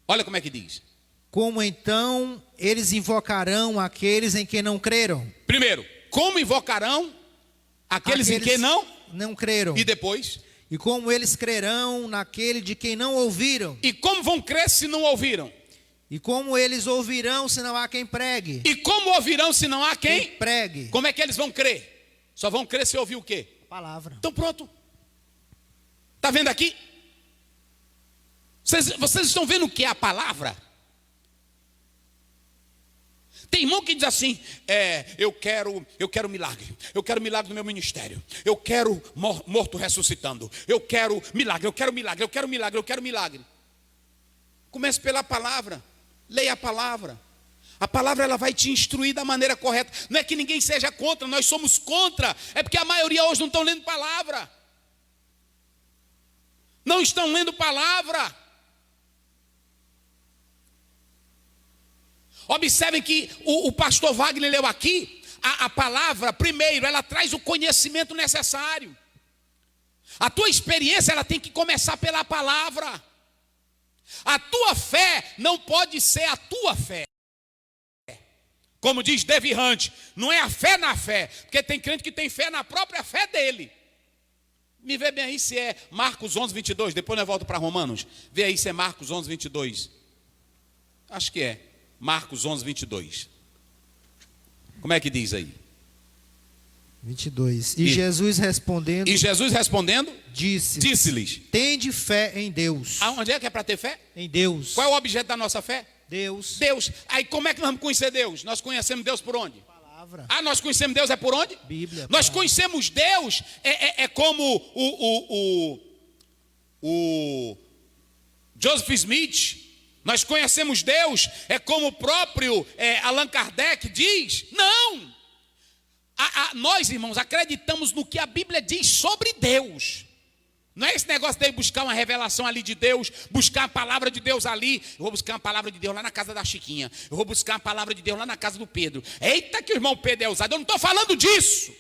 Olha como é que diz. Como então eles invocarão aqueles em quem não creram? Primeiro, como invocarão aqueles em quem não creram? E depois? E como eles crerão naquele de quem não ouviram? E como vão crer se não ouviram? E como eles ouvirão se não há quem pregue? E como ouvirão se não há quem pregue? Como é que eles vão crer? Só vão crer se ouvir o quê? A palavra. Então pronto. Está vendo aqui? Vocês estão vendo o que é a palavra? Tem irmão que diz assim: eu quero milagre. Eu quero milagre no meu ministério. Eu quero morto ressuscitando. Eu quero milagre, eu quero milagre, eu quero milagre, eu quero milagre. Comece pela palavra. Leia a palavra. A palavra, ela vai te instruir da maneira correta. Não é que ninguém seja contra, nós somos contra. É porque a maioria hoje não estão lendo palavra. Não estão lendo palavra. Observem que o pastor Wagner leu aqui, a palavra, primeiro, ela traz o conhecimento necessário. A tua experiência, ela tem que começar pela palavra. A tua fé não pode ser a tua fé. Como diz David Hunt, não é a fé na fé, porque tem crente que tem fé na própria fé dele. Me vê bem aí se é Marcos 11, 22, depois nós voltamos para Romanos. Vê aí se é Marcos 11, 22. Acho que é. Marcos 11, 22. Como é que diz aí? 22. E Jesus respondendo, disse-lhes: tende fé em Deus. Onde é que é para ter fé? Em Deus. Qual é o objeto da nossa fé? Deus. Deus. Aí como é que nós vamos conhecer Deus? Nós conhecemos Deus por onde? Palavra. Nós conhecemos Deus por onde? Bíblia. Nós conhecemos Deus, como Joseph Smith, nós conhecemos Deus, é como o próprio Allan Kardec diz. Não! Nós, irmãos, acreditamos no que a Bíblia diz sobre Deus. Não é esse negócio de buscar uma revelação ali de Deus, buscar a palavra de Deus ali. Eu vou buscar uma palavra de Deus lá na casa da Chiquinha. Eu vou buscar uma palavra de Deus lá na casa do Pedro. Eita que o irmão Pedro é usado. Eu não estou falando disso.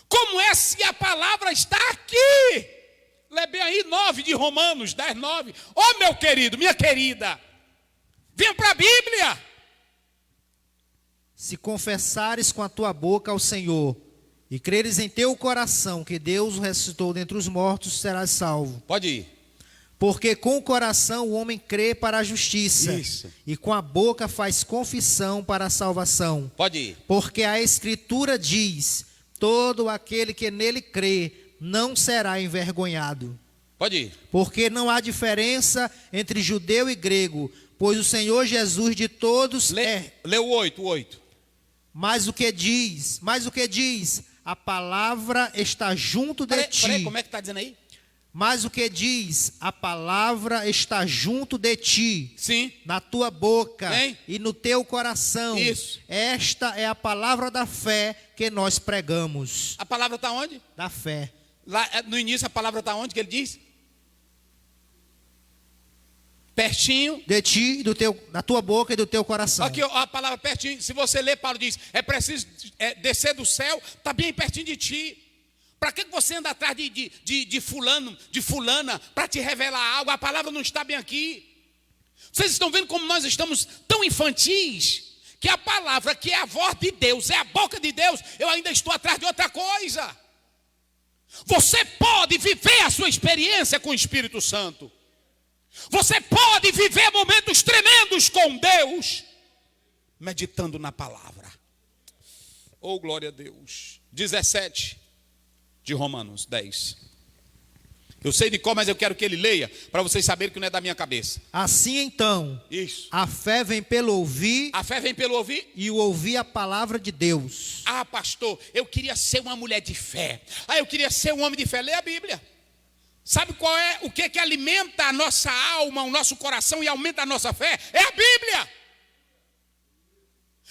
Como é se a palavra está aqui? Lê bem aí 9 de Romanos, 10, 9. Ô meu querido, minha querida, venha para a Bíblia. Se confessares com a tua boca ao Senhor e creres em teu coração que Deus o ressuscitou dentre os mortos, serás salvo. Pode ir. Porque com o coração o homem crê para a justiça. Isso. E com a boca faz confissão para a salvação. Pode ir. Porque a Escritura diz: todo aquele que nele crê não será envergonhado. Pode ir. Porque não há diferença entre judeu e grego, pois o Senhor Jesus de todos Lê o 8. Mas o que diz? A palavra está junto de ti. Peraí, como é que está dizendo aí? Mas o que diz? A palavra está junto de ti. Sim. Na tua boca. Hein? E no teu coração. Isso. Esta é a palavra da fé que nós pregamos. A palavra está onde? Da fé. Lá no início a palavra está onde que ele diz? Pertinho. De ti, da tua boca e do teu coração. Aqui a palavra pertinho. Se você ler, Paulo diz: é preciso descer do céu, está bem pertinho de ti. Para que você anda atrás de fulano, de fulana, para te revelar algo? A palavra não está bem aqui. Vocês estão vendo como nós estamos tão infantis, que a palavra, que é a voz de Deus, é a boca de Deus, eu ainda estou atrás de outra coisa. Você pode viver a sua experiência com o Espírito Santo. Você pode viver momentos tremendos com Deus, meditando na palavra. Oh, glória a Deus. 17 de Romanos 10. Eu sei de qual, mas eu quero que ele leia, para vocês saberem que não é da minha cabeça. Assim então, isso. A fé vem pelo ouvir. A fé vem pelo ouvir. E o ouvir a palavra de Deus. Ah, pastor, eu queria ser uma mulher de fé. Eu queria ser um homem de fé. Lê a Bíblia. Sabe qual é o que alimenta a nossa alma, o nosso coração e aumenta a nossa fé? É a Bíblia.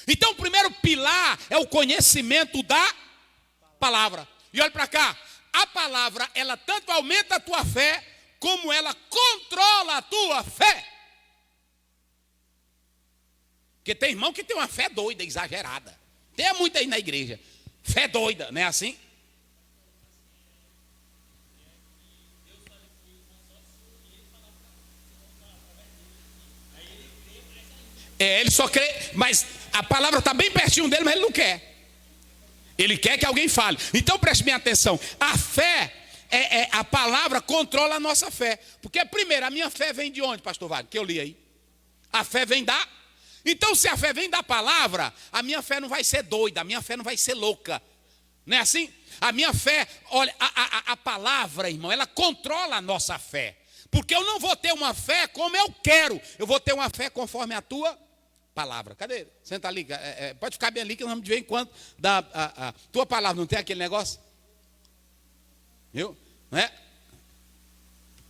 Então o primeiro pilar é o conhecimento da palavra. E olha para cá, a palavra, ela tanto aumenta a tua fé, como ela controla a tua fé. Porque tem irmão que tem uma fé doida, exagerada. Tem muito aí na igreja. Fé doida, não é assim? Ele só crê, mas a palavra está bem pertinho dele, mas ele não quer. Ele quer que alguém fale. Então preste bem atenção. A fé, a palavra controla a nossa fé. Porque primeiro, a minha fé vem de onde, pastor Wagner? Que eu li aí. A fé vem da... Então se a fé vem da palavra, a minha fé não vai ser doida, a minha fé não vai ser louca. Não é assim? A minha fé, olha, a palavra, irmão, ela controla a nossa fé. Porque eu não vou ter uma fé como eu quero. Eu vou ter uma fé conforme a tua palavra. Cadê? Senta ali. Pode ficar bem ali que nós vamos de vez em quando dar a tua palavra. Não tem aquele negócio? Viu? Não é?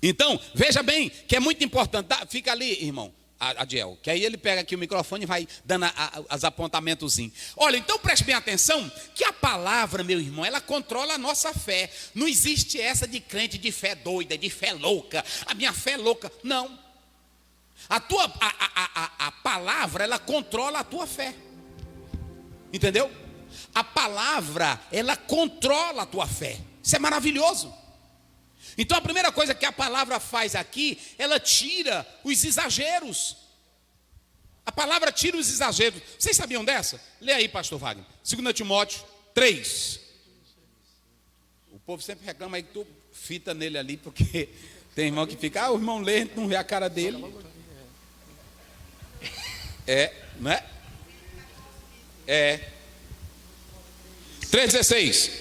Então, veja bem que é muito importante. Fica ali, irmão, Adiel, que aí ele pega aqui o microfone e vai dando os apontamentozinhos. Olha, então preste bem atenção que a palavra, meu irmão, ela controla a nossa fé. Não existe essa de crente de fé doida, de fé louca. A minha fé é louca. Não. A palavra, ela controla a tua fé. Entendeu? A palavra, ela controla a tua fé. Isso é maravilhoso. Então a primeira coisa que a palavra faz aqui, ela tira os exageros. A palavra tira os exageros. Vocês sabiam dessa? Lê aí, pastor Wagner. 2 Timóteo 3. O povo sempre reclama aí que tu fita nele ali, porque tem irmão que fica, o irmão lê, a gente não vê a cara dele. Não é? 3,16.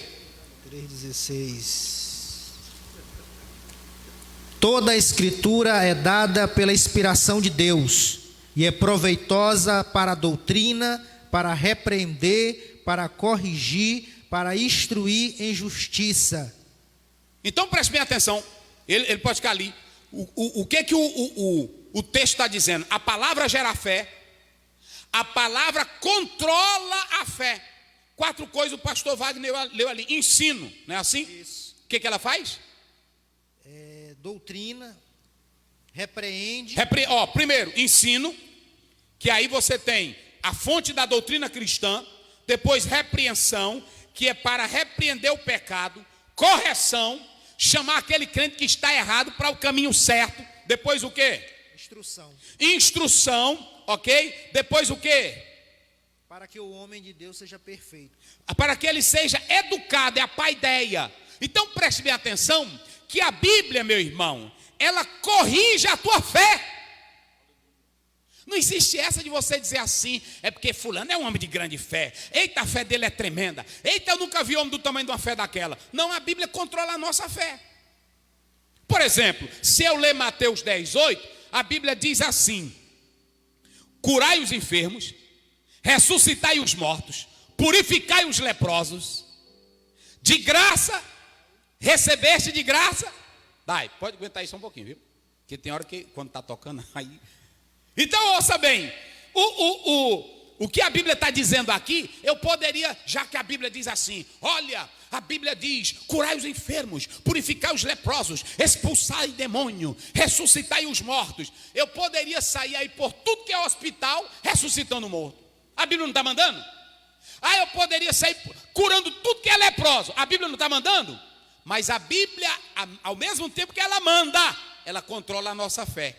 3,16. Toda a escritura é dada pela inspiração de Deus e é proveitosa para a doutrina, para repreender, para corrigir, para instruir em justiça. Então preste bem atenção. Ele pode ficar ali. O que o texto está dizendo? A palavra gera fé, a palavra controla a fé. 4 coisas o pastor Wagner leu ali. Ensino, não é assim? Isso. O que ela faz? Doutrina, repreende. Primeiro, ensino, que aí você tem a fonte da doutrina cristã. Depois, repreensão, que é para repreender o pecado. Correção, chamar aquele crente que está errado para o caminho certo. Depois o quê? Instrução, ok? Depois o quê? Para que o homem de Deus seja perfeito. Para que ele seja educado, é a paideia. Então preste bem atenção, que a Bíblia, meu irmão, ela corrige a tua fé. Não existe essa de você dizer assim, é porque fulano é um homem de grande fé. Eita, a fé dele é tremenda. Eita, eu nunca vi homem do tamanho de uma fé daquela. Não, a Bíblia controla a nossa fé. Por exemplo, se eu ler Mateus 10:8, a Bíblia diz assim: curai os enfermos, ressuscitai os mortos, purificai os leprosos, de graça, recebeste de graça. Dai, pode aguentar isso um pouquinho, viu? Porque tem hora que, quando está tocando, aí... Então, ouça bem, o que a Bíblia está dizendo aqui, eu poderia, já que a Bíblia diz assim, olha, a Bíblia diz, curai os enfermos, purificai os leprosos, expulsai demônio, ressuscitai os mortos. Eu poderia sair aí por tudo que é hospital, ressuscitando o morto. A Bíblia não está mandando? Eu poderia sair curando tudo que é leproso. A Bíblia não está mandando? Mas a Bíblia, ao mesmo tempo que ela manda, ela controla a nossa fé.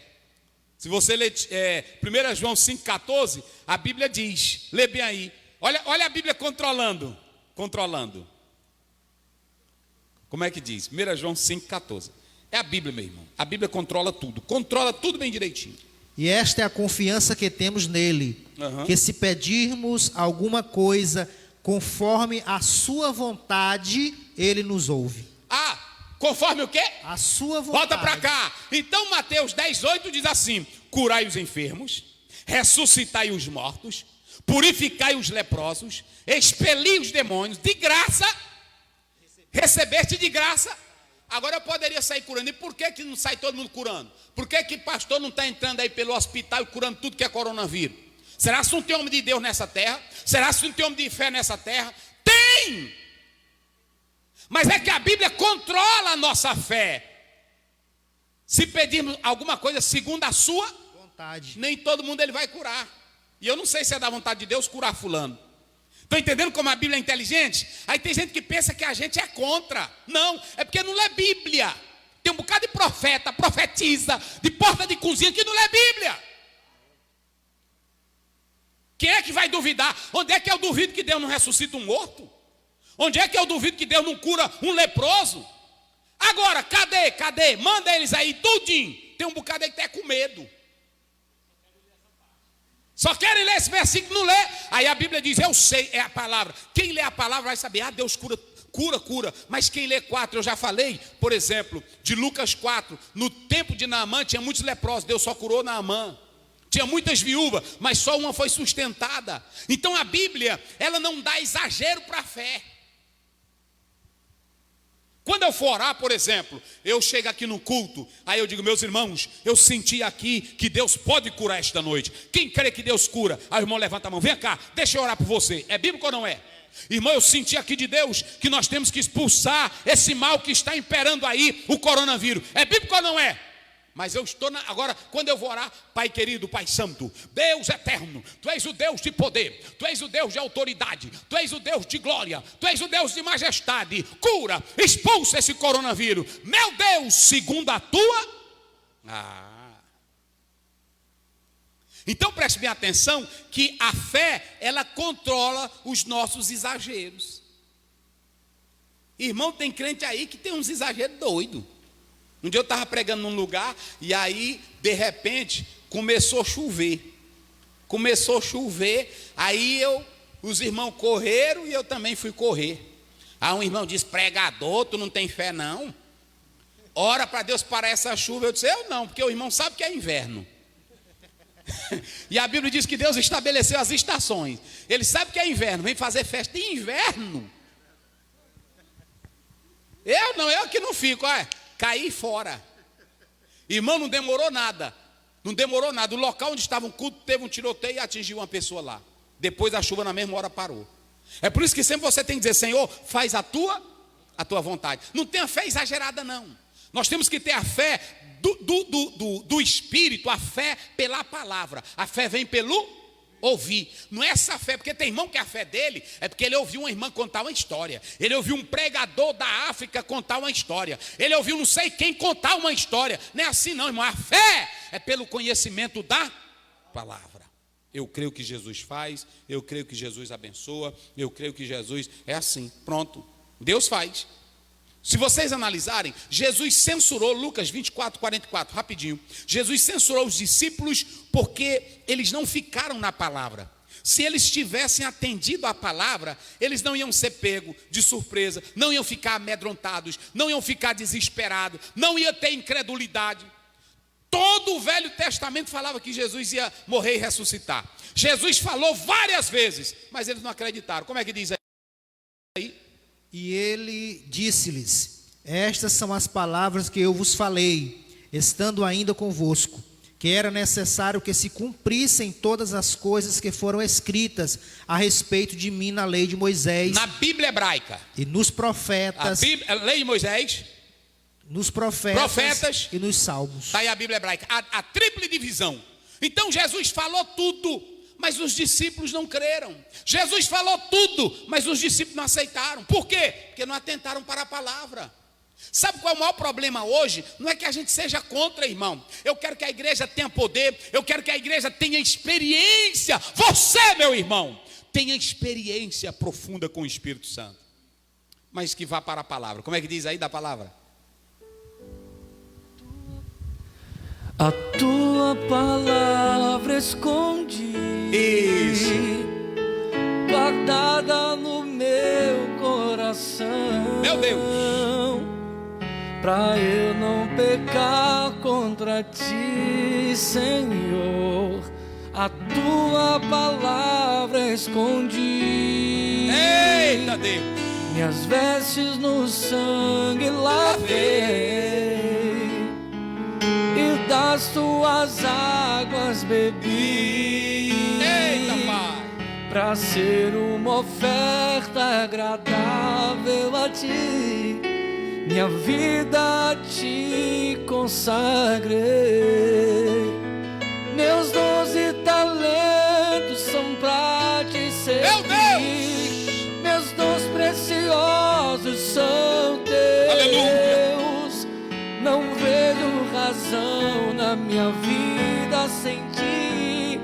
Se você ler 1 João 5,14, a Bíblia diz, lê bem aí, olha a Bíblia controlando. Como é que diz? 1 João 5,14. É a Bíblia, meu irmão. A Bíblia controla tudo bem direitinho. E esta é a confiança que temos nele, que se pedirmos alguma coisa conforme a sua vontade, ele nos ouve. Conforme o quê? A sua vontade. Volta para cá. Então Mateus 10:8 diz assim: curai os enfermos, ressuscitai os mortos, purificai os leprosos, expeli os demônios, de graça, recebeste de graça. Agora eu poderia sair curando. E por que não sai todo mundo curando? Por que pastor não está entrando aí pelo hospital e curando tudo que é coronavírus? Será que não tem homem de Deus nessa terra? Será que não tem homem de fé nessa terra? Tem! Mas é que a Bíblia controla a nossa fé. Se pedirmos alguma coisa segundo a sua vontade, nem todo mundo ele vai curar. E eu não sei se é da vontade de Deus curar fulano. Estão entendendo como a Bíblia é inteligente? Aí tem gente que pensa que a gente é contra. Não, é porque não lê Bíblia. Tem um bocado de profeta, profetiza, de porta de cozinha que não lê Bíblia. Quem é que vai duvidar? Onde é que eu duvido que Deus não ressuscita um morto? Onde é que eu duvido que Deus não cura um leproso? Agora, cadê? Manda eles aí, tudinho. Tem um bocado aí que está com medo. Só querem ler esse versículo, não lê. Aí a Bíblia diz, eu sei, é a palavra. Quem lê a palavra vai saber, Deus cura. Mas quem lê 4, eu já falei, por exemplo, de Lucas 4. No tempo de Naamã tinha muitos leprosos, Deus só curou Naamã. Tinha muitas viúvas, mas só uma foi sustentada. Então a Bíblia, ela não dá exagero para a fé. Quando eu for orar, por exemplo, eu chego aqui no culto, aí eu digo, meus irmãos, eu senti aqui que Deus pode curar esta noite. Quem crê que Deus cura? Aí o irmão levanta a mão, vem cá, deixa eu orar por você. É bíblico ou não é? Irmão, eu senti aqui de Deus que nós temos que expulsar esse mal que está imperando aí, o coronavírus. É bíblico ou não é? Mas eu estou agora, quando eu vou orar, Pai querido, Pai santo, Deus eterno, Tu és o Deus de poder, Tu és o Deus de autoridade, Tu és o Deus de glória, Tu és o Deus de majestade, cura, expulsa esse coronavírus, meu Deus, segundo a Tua. Então preste bem atenção que a fé, ela controla os nossos exageros. Irmão, tem crente aí que tem uns exageros doidos. Um dia eu estava pregando num lugar e aí, de repente, começou a chover. Aí os irmãos correram e eu também fui correr. Aí um irmão disse, pregador, tu não tem fé não? Ora para Deus parar essa chuva. Eu disse, eu não, porque o irmão sabe que é inverno. E a Bíblia diz que Deus estabeleceu as estações. Ele sabe que é inverno, vem fazer festa em inverno. Eu que não fico, caí fora. Irmão, não demorou nada. Não demorou nada. O local onde estava um culto teve um tiroteio e atingiu uma pessoa lá. Depois a chuva na mesma hora parou. É por isso que sempre você tem que dizer: Senhor, faz a tua vontade. Não tenha fé exagerada, não. Nós temos que ter a fé do Espírito, a fé pela palavra. A fé vem pelo ouvir. Não é essa fé, porque tem irmão que a fé dele é porque ele ouviu uma irmã contar uma história. Ele ouviu um pregador da África contar uma história. Ele ouviu não sei quem contar uma história. Não é assim não, irmão. A fé é pelo conhecimento da palavra. Eu creio que Jesus faz, eu creio que Jesus abençoa, eu creio que Jesus é assim. Pronto. Deus faz. Se vocês analisarem, Jesus censurou, Lucas 24, 44, rapidinho. Jesus censurou os discípulos porque eles não ficaram na palavra. Se eles tivessem atendido à palavra, eles não iam ser pegos de surpresa, não iam ficar amedrontados, não iam ficar desesperados, não ia ter incredulidade. Todo o Velho Testamento falava que Jesus ia morrer e ressuscitar. Jesus falou várias vezes, mas eles não acreditaram. Como é que diz aí? E ele disse-lhes: estas são as palavras que eu vos falei, estando ainda convosco, que era necessário que se cumprissem todas as coisas que foram escritas a respeito de mim na lei de Moisés, na Bíblia hebraica, e nos profetas, a lei de Moisés, nos profetas e nos salmos. Está aí a Bíblia hebraica, a tríplice divisão. Então Jesus falou tudo, mas os discípulos não creram. Jesus falou tudo, mas os discípulos não aceitaram. Por quê? Porque não atentaram para a palavra. Sabe qual é o maior problema hoje? Não é que a gente seja contra, irmão. Eu quero que a igreja tenha poder, eu quero que a igreja tenha experiência. Você, meu irmão, tenha experiência profunda com o Espírito Santo, mas que vá para a palavra. Como é que diz aí da palavra? A tua palavra escondi, guardada no meu coração, meu Deus, pra eu não pecar contra ti, Senhor. A tua palavra escondi. Eita Deus! Minhas vestes no sangue lavei, e das tuas águas bebi. Eita, Pai! Pra ser uma oferta agradável a ti, minha vida a ti consagrei. Meus 12 talentos são pra te servir. Meus dons preciosos são teus. Aleluia. Não vejo razão na minha vida sem ti.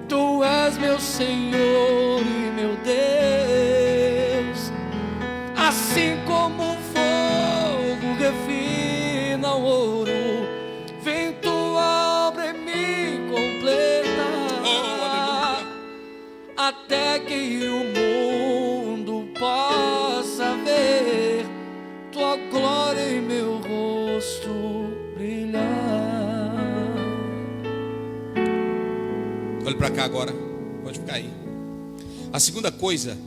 Tu és meu Senhor e meu Deus. Assim como o fogo refina o ouro, vem tua obra e me completa. Até que o mundo possa ver tua glória em meu rosto brilhar. Olhe para cá agora, pode ficar aí. A segunda coisa,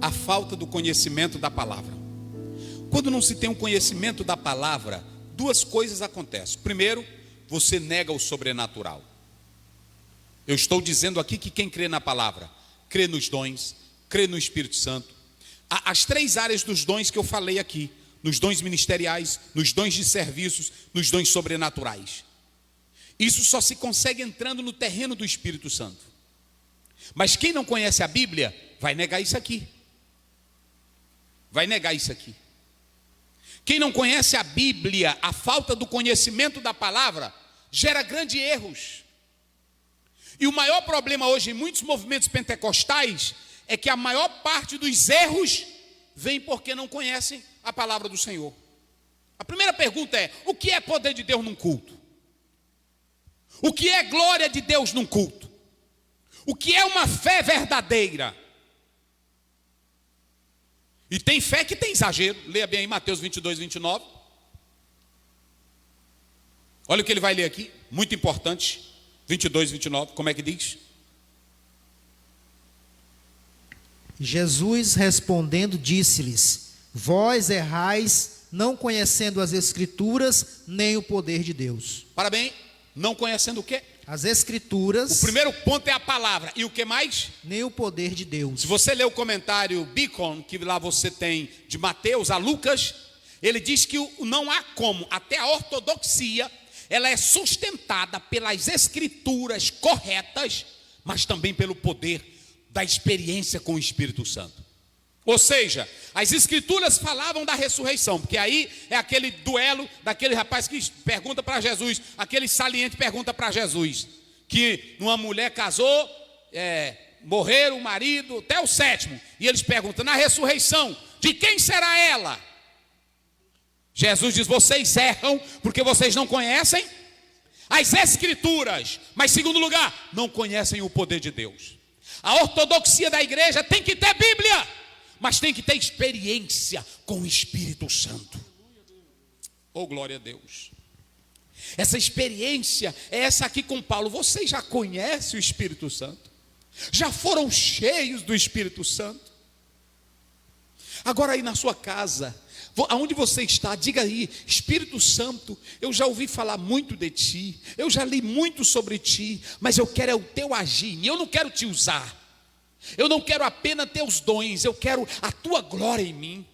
a falta do conhecimento da palavra. Quando não se tem um conhecimento da palavra, duas coisas acontecem. Primeiro, você nega o sobrenatural. Eu estou dizendo aqui que quem crê na palavra, crê nos dons, crê no Espírito Santo. As três áreas dos dons que eu falei aqui: nos dons ministeriais, nos dons de serviços, nos dons sobrenaturais. Isso só se consegue entrando no terreno do Espírito Santo. Mas quem não conhece a Bíblia vai negar isso aqui. Vai negar isso aqui. Quem não conhece a Bíblia, a falta do conhecimento da palavra gera grandes erros. E o maior problema hoje em muitos movimentos pentecostais é que a maior parte dos erros vem porque não conhecem a palavra do Senhor. A primeira pergunta é: o que é poder de Deus num culto? O que é glória de Deus num culto? O que é uma fé verdadeira? E tem fé que tem exagero. Leia bem aí Mateus 22, 29. Olha o que ele vai ler aqui, muito importante. 22, 29, como é que diz? Jesus respondendo disse-lhes: vós errais não conhecendo as Escrituras, nem o poder de Deus. Parabéns, não conhecendo o quê? As Escrituras. O primeiro ponto é a palavra. E o que mais? Nem o poder de Deus. Se você ler o comentário Beacon, que lá você tem de Mateus a Lucas, ele diz que não há como, até a ortodoxia, ela é sustentada pelas Escrituras corretas, mas também pelo poder da experiência com o Espírito Santo. Ou seja, as Escrituras falavam da ressurreição, porque aí é aquele duelo daquele rapaz que pergunta para Jesus, aquele saliente pergunta para Jesus, que uma mulher casou, morreram o marido, até o 7º, e eles perguntam, na ressurreição, de quem será ela? Jesus diz, vocês erram, porque vocês não conhecem as Escrituras, mas segundo lugar, não conhecem o poder de Deus. A ortodoxia da igreja tem que ter Bíblia, mas tem que ter experiência com o Espírito Santo. Oh, glória a Deus. Essa experiência é essa aqui com Paulo. Vocês já conhecem o Espírito Santo? Já foram cheios do Espírito Santo? Agora aí na sua casa, aonde você está, diga aí, Espírito Santo, eu já ouvi falar muito de ti, eu já li muito sobre ti, mas eu quero é o teu agir, eu não quero te usar, eu não quero apenas teus dons, eu quero a tua glória em mim,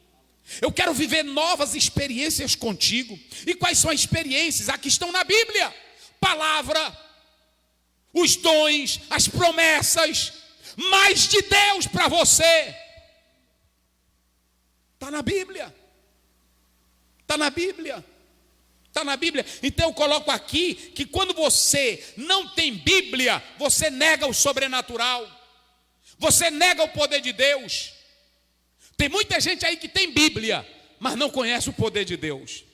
eu quero viver novas experiências contigo. E quais são as experiências? Aqui estão na Bíblia, palavra, os dons, as promessas, mais de Deus para você, está na Bíblia. Está na Bíblia. Está na Bíblia. Então eu coloco aqui que quando você não tem Bíblia, você nega o sobrenatural. Você nega o poder de Deus. Tem muita gente aí que tem Bíblia, mas não conhece o poder de Deus.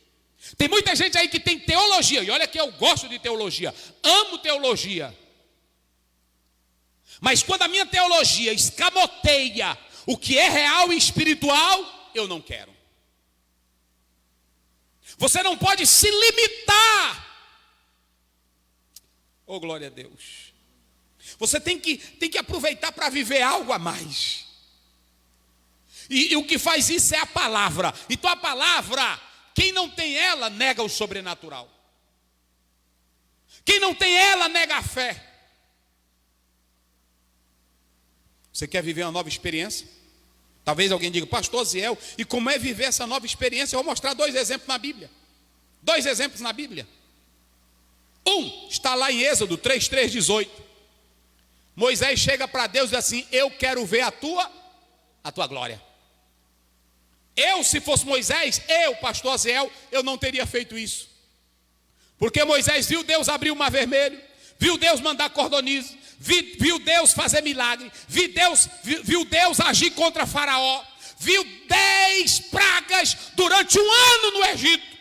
Tem muita gente aí que tem teologia. E olha que eu gosto de teologia. Amo teologia. Mas quando a minha teologia escamoteia o que é real e espiritual, eu não quero. Você não pode se limitar. Oh, glória a Deus. Você tem que aproveitar para viver algo a mais. E o que faz isso é a palavra. Então a palavra, quem não tem ela, nega o sobrenatural. Quem não tem ela, nega a fé. Você quer viver uma nova experiência? Talvez alguém diga, pastor Ziel, e como é viver essa nova experiência? Eu vou mostrar 2 exemplos na Bíblia. 2 exemplos na Bíblia. Um, está lá em Êxodo 3:18. Moisés chega para Deus e diz assim, eu quero ver a tua glória. Eu, se fosse Moisés, pastor Ziel, eu não teria feito isso. Porque Moisés viu Deus abrir o mar vermelho, viu Deus mandar cordoniza, viu Deus fazer milagre, viu Deus agir contra Faraó, viu 10 pragas durante 1 ano no Egito.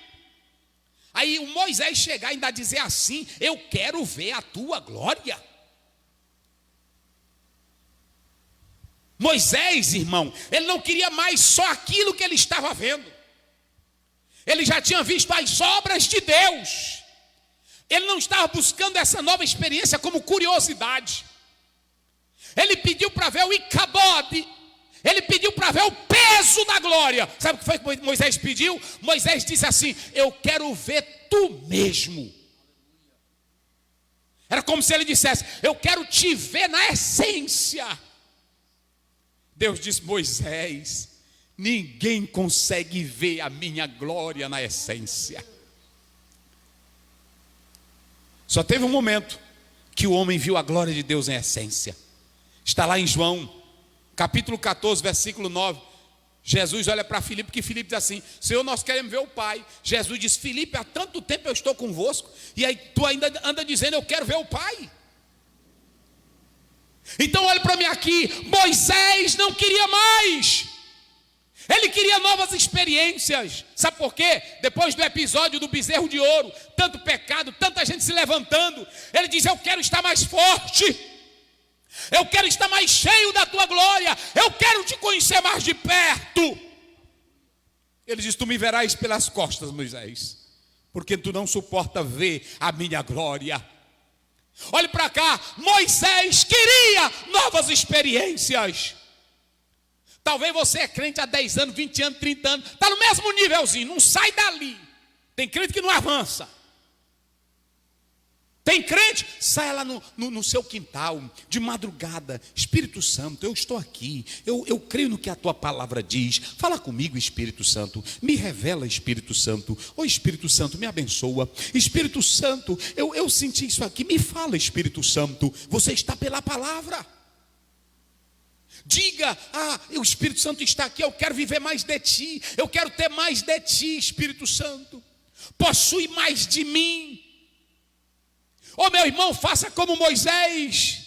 Aí o Moisés chegar e ainda dizer assim, eu quero ver a tua glória. Moisés, irmão, ele não queria mais só aquilo que ele estava vendo. Ele já tinha visto as obras de Deus. Ele não estava buscando essa nova experiência como curiosidade. Ele pediu para ver o Icabode. Ele pediu para ver o peso da glória. Sabe o que foi que Moisés pediu? Moisés disse assim, eu quero ver tu mesmo. Era como se ele dissesse, eu quero te ver na essência. Deus disse, Moisés, ninguém consegue ver a minha glória na essência. Só teve um momento que o homem viu a glória de Deus em essência. Está lá em João, capítulo 14, versículo 9. Jesus olha para Filipe, que Filipe diz assim, Senhor, nós queremos ver o Pai. Jesus diz, Filipe, há tanto tempo eu estou convosco, e aí tu ainda anda dizendo, eu quero ver o Pai. Então olha para mim aqui, Moisés não queria mais. Ele queria novas experiências. Sabe por quê? Depois do episódio do bezerro de ouro, tanto pecado, tanta gente se levantando, ele diz, eu quero estar mais forte, eu quero estar mais cheio da tua glória, eu quero te conhecer mais de perto. Ele diz, tu me verás pelas costas, Moisés, porque tu não suporta ver a minha glória. Olhe para cá, Moisés queria novas experiências. Talvez você é crente há 10 anos, 20 anos, 30 anos, está no mesmo nívelzinho, não sai dali. Tem crente que não avança. Tem crente, sai lá no seu quintal, de madrugada. Espírito Santo, eu estou aqui, eu creio no que a tua palavra diz. Fala comigo, Espírito Santo, me revela, Espírito Santo. Ô Espírito Santo, me abençoa. Espírito Santo, eu senti isso aqui, me fala, Espírito Santo. Você está pela palavra. Diga, o Espírito Santo está aqui, eu quero viver mais de ti. Eu quero ter mais de ti, Espírito Santo. Possui mais de mim. Ô meu irmão, faça como Moisés.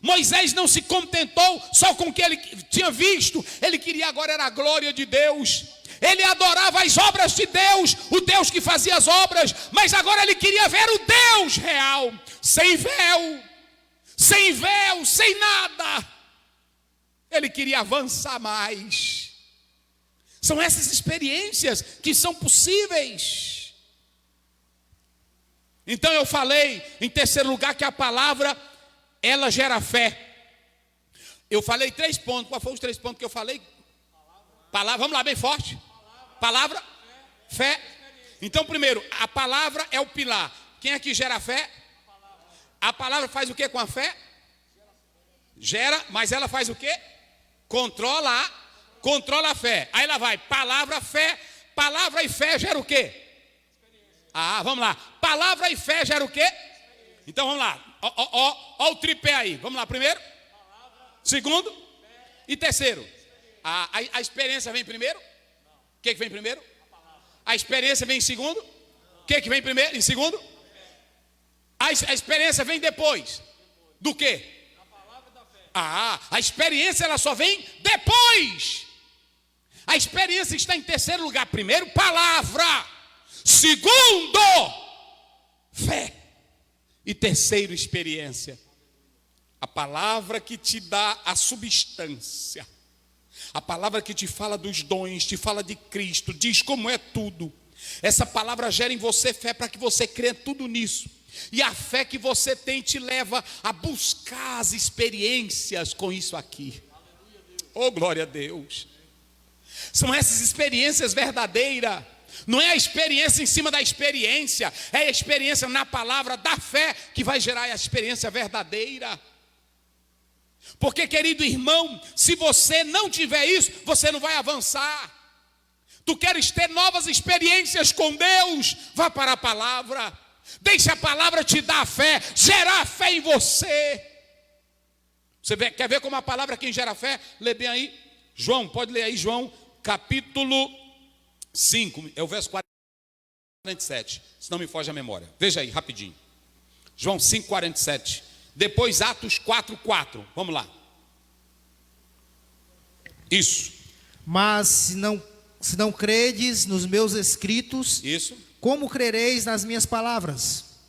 Moisés não se contentou só com o que ele tinha visto. Ele queria agora era a glória de Deus. Ele adorava as obras de Deus, o Deus que fazia as obras. Mas agora ele queria ver o Deus real, sem véu, sem nada. Ele queria avançar mais. São essas experiências que são possíveis. Então eu falei, em terceiro lugar, que a palavra, ela gera fé. Eu falei 3 pontos. Qual foram os 3 pontos que eu falei? Palavra, vamos lá, bem forte. Palavra, fé. Então, primeiro, a palavra é o pilar. Quem é que gera fé? A palavra faz o que com a fé? Gera, mas ela faz o que? Controla a fé. Aí ela vai, palavra, fé. Palavra e fé gera o quê? Vamos lá. Palavra e fé gera o quê? Então vamos lá. Ó o tripé aí. Vamos lá. Primeiro. Segundo. E terceiro. A experiência vem primeiro? O que vem primeiro? A experiência vem em segundo? O que vem primeiro? Em segundo? A experiência vem depois. Do quê? A experiência ela só vem depois. A experiência está em terceiro lugar. Primeiro, palavra. Segundo, fé. E terceiro, experiência. A palavra que te dá a substância. A palavra que te fala dos dons, te fala de Cristo, diz como é tudo. Essa palavra gera em você fé para que você creia tudo nisso. E a fé que você tem te leva a buscar as experiências com isso aqui. Oh, glória a Deus. São essas experiências verdadeiras. Não é a experiência em cima da experiência, é a experiência na palavra da fé que vai gerar a experiência verdadeira. Porque, querido irmão, se você não tiver isso, você não vai avançar. Tu queres ter novas experiências com Deus, vá para a palavra. Deixa a palavra te dar a fé, gerar a fé em você. Quer ver como a palavra quem gera fé? Lê bem aí, João, pode ler aí, João, capítulo 5, é o verso 47, se não me foge a memória. Veja aí, rapidinho. João 5, 47. Depois Atos 4, 4. Vamos lá. Isso. Mas se não credes nos meus escritos, isso. Como crereis nas minhas palavras?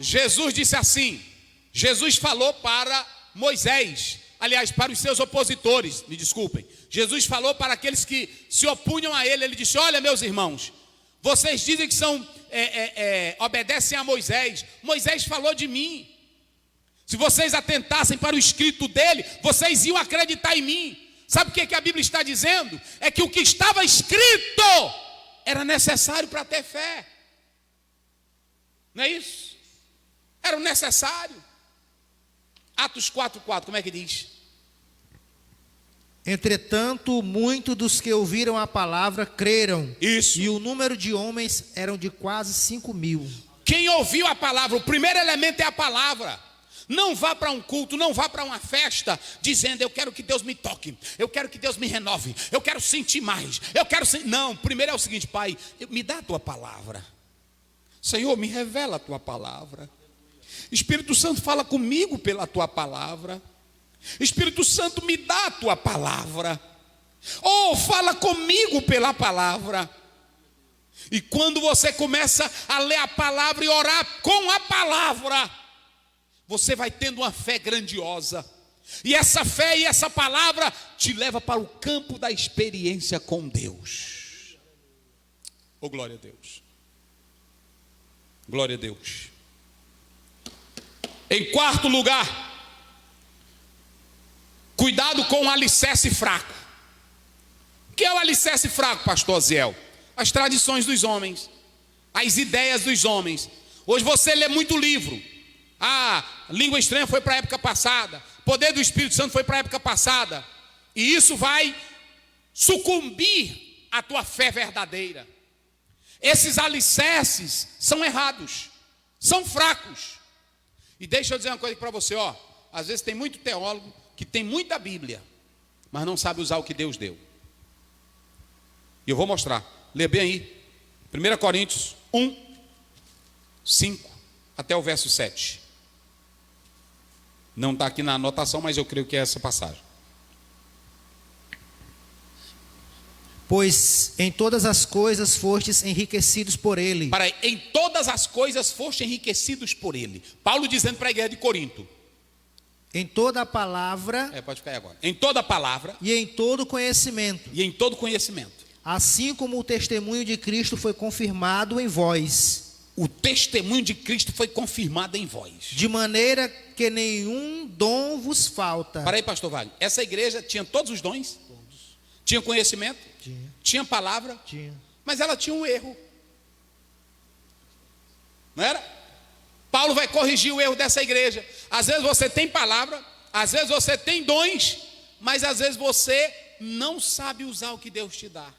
Jesus disse assim. Jesus falou para Moisés. Aliás, para os seus opositores, me desculpem. Jesus falou para aqueles que se opunham a ele. Ele disse, olha meus irmãos, vocês dizem que obedecem a Moisés. Moisés falou de mim. Se vocês atentassem para o escrito dele, vocês iam acreditar em mim. Sabe o que a Bíblia está dizendo? É que o que estava escrito era necessário para ter fé. Não é isso? Era o necessário. Atos 4:4, como é que diz? Entretanto, muitos dos que ouviram a palavra creram. Isso. E o número de homens eram de quase 5.000. Quem ouviu a palavra, o primeiro elemento é a palavra. Não vá para um culto, não vá para uma festa dizendo, eu quero que Deus me toque, eu quero que Deus me renove, eu quero sentir mais, Não, primeiro é o seguinte, Pai, me dá a tua palavra. Senhor, me revela a tua palavra. Espírito Santo, fala comigo pela tua palavra. Espírito Santo, me dá a tua palavra. Fala comigo pela palavra. E quando você começa a ler a palavra e orar com a palavra, você vai tendo uma fé grandiosa. E essa fé e essa palavra te leva para o campo da experiência com Deus. Glória a Deus. Glória a Deus. Em quarto lugar, cuidado com o alicerce fraco. que é o alicerce fraco, pastor Aziel? As tradições dos homens, as ideias dos homens. Hoje você lê muito livro. Língua estranha foi para a época passada, poder do Espírito Santo foi para a época passada, e isso vai sucumbir à tua fé verdadeira. Esses alicerces são errados, são fracos. E deixa eu dizer uma coisa para você, às vezes tem muito teólogo que tem muita Bíblia, mas não sabe usar o que Deus deu. E eu vou mostrar. Lê bem aí. 1 Coríntios 1, 5 até o verso 7. Não está aqui na anotação, mas eu creio que é essa passagem. Pois em todas as coisas fostes enriquecidos por ele. Para aí, em todas as coisas fostes enriquecidos por ele. Paulo dizendo para a igreja de Corinto. Em toda a palavra. Pode ficar aí agora. Em toda a palavra. E em todo conhecimento. E em todo conhecimento. Assim como o testemunho de Cristo foi confirmado em vós. O testemunho de Cristo foi confirmado em vós. De maneira que nenhum dom vos falta. Para aí, pastor Wagner. Essa igreja tinha todos os dons? Todos. Tinha conhecimento? Tinha palavra? Tinha. Mas ela tinha um erro. Não era? Paulo vai corrigir o erro dessa igreja. Às vezes você tem palavra, às vezes você tem dons, mas às vezes você não sabe usar o que Deus te dá.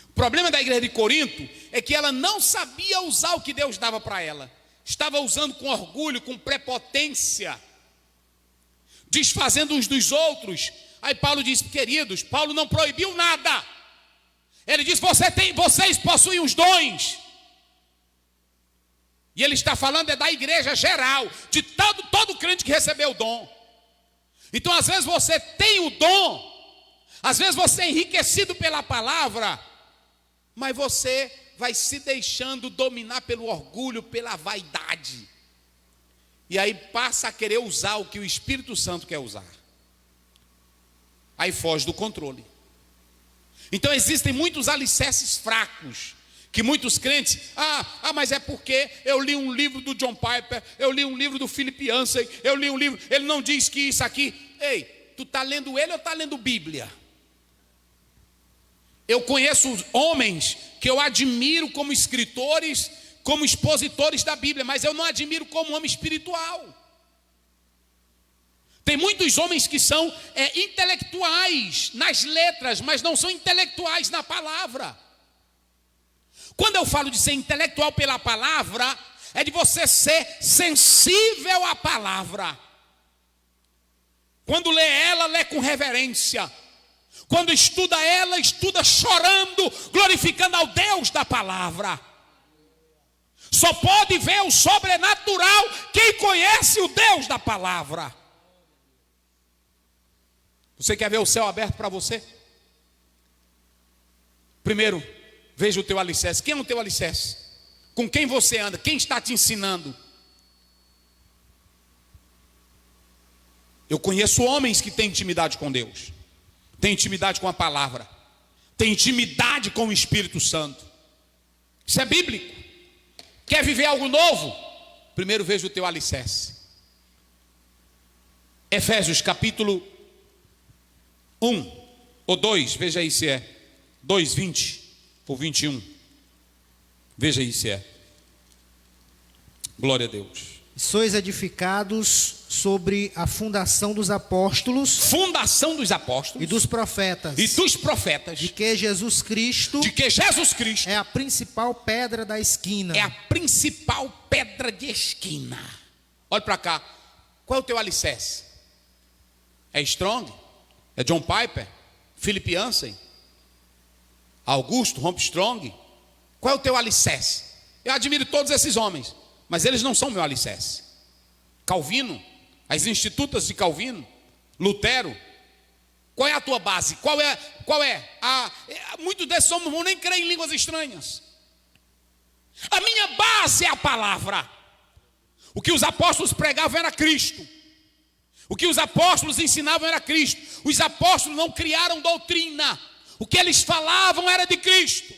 O problema da igreja de Corinto é que ela não sabia usar o que Deus dava para ela. Estava usando com orgulho, com prepotência, desfazendo uns dos outros. Aí Paulo diz, queridos, Paulo não proibiu nada. Ele diz, vocês possuem os dons. E ele está falando da igreja geral, de todo crente que recebeu o dom. Então às vezes você tem o dom, às vezes você é enriquecido pela palavra, mas você vai se deixando dominar pelo orgulho, pela vaidade. E aí passa a querer usar o que o Espírito Santo quer usar. Aí foge do controle. Então existem muitos alicerces fracos, que muitos crentes, mas é porque eu li um livro do John Piper, eu li um livro do Philip Yancey, eu li um livro, ele não diz que isso aqui. Ei, tu está lendo ele ou está lendo Bíblia? Eu conheço homens que eu admiro como escritores, como expositores da Bíblia, mas eu não admiro como homem espiritual. Tem muitos homens que são intelectuais nas letras, mas não são intelectuais na palavra. Quando eu falo de ser intelectual pela palavra, é de você ser sensível à palavra. Quando lê ela, lê com reverência. Quando estuda ela, estuda chorando, glorificando ao Deus da palavra. Só pode ver o sobrenatural quem conhece o Deus da palavra. Você quer ver o céu aberto para você? Primeiro, veja o teu alicerce. Quem é o teu alicerce? Com quem você anda? Quem está te ensinando? Eu conheço homens que têm intimidade com Deus, têm intimidade com a palavra, têm intimidade com o Espírito Santo. Isso é bíblico. Quer viver algo novo? Primeiro veja o teu alicerce. Efésios capítulo 1 ou 2, veja aí se é 2, 20 ou 21. Veja aí se é. Glória a Deus. Sois edificados sobre a fundação dos apóstolos. Fundação dos apóstolos. E dos profetas. E dos profetas. De que Jesus Cristo. É a principal pedra da esquina. É a principal pedra de esquina. Olha para cá. Qual é o teu alicerce? É Strong? É John Piper? Philip Yancey? Augusto Armstrong? Qual é o teu alicerce? Eu admiro todos esses homens, mas eles não são meu alicerce. Calvino, as institutas de Calvino, Lutero. Qual é a tua base? Qual é? Muitos desses homens não vão nem crer em línguas estranhas. A minha base é a palavra. O que os apóstolos pregavam era Cristo. O que os apóstolos ensinavam era Cristo. Os apóstolos não criaram doutrina. O que eles falavam era de Cristo.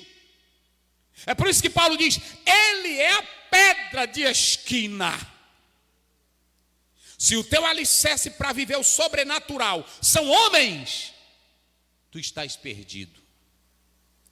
É por isso que Paulo diz: Ele é a pedra de esquina. Se o teu alicerce para viver o sobrenatural são homens, tu estás perdido.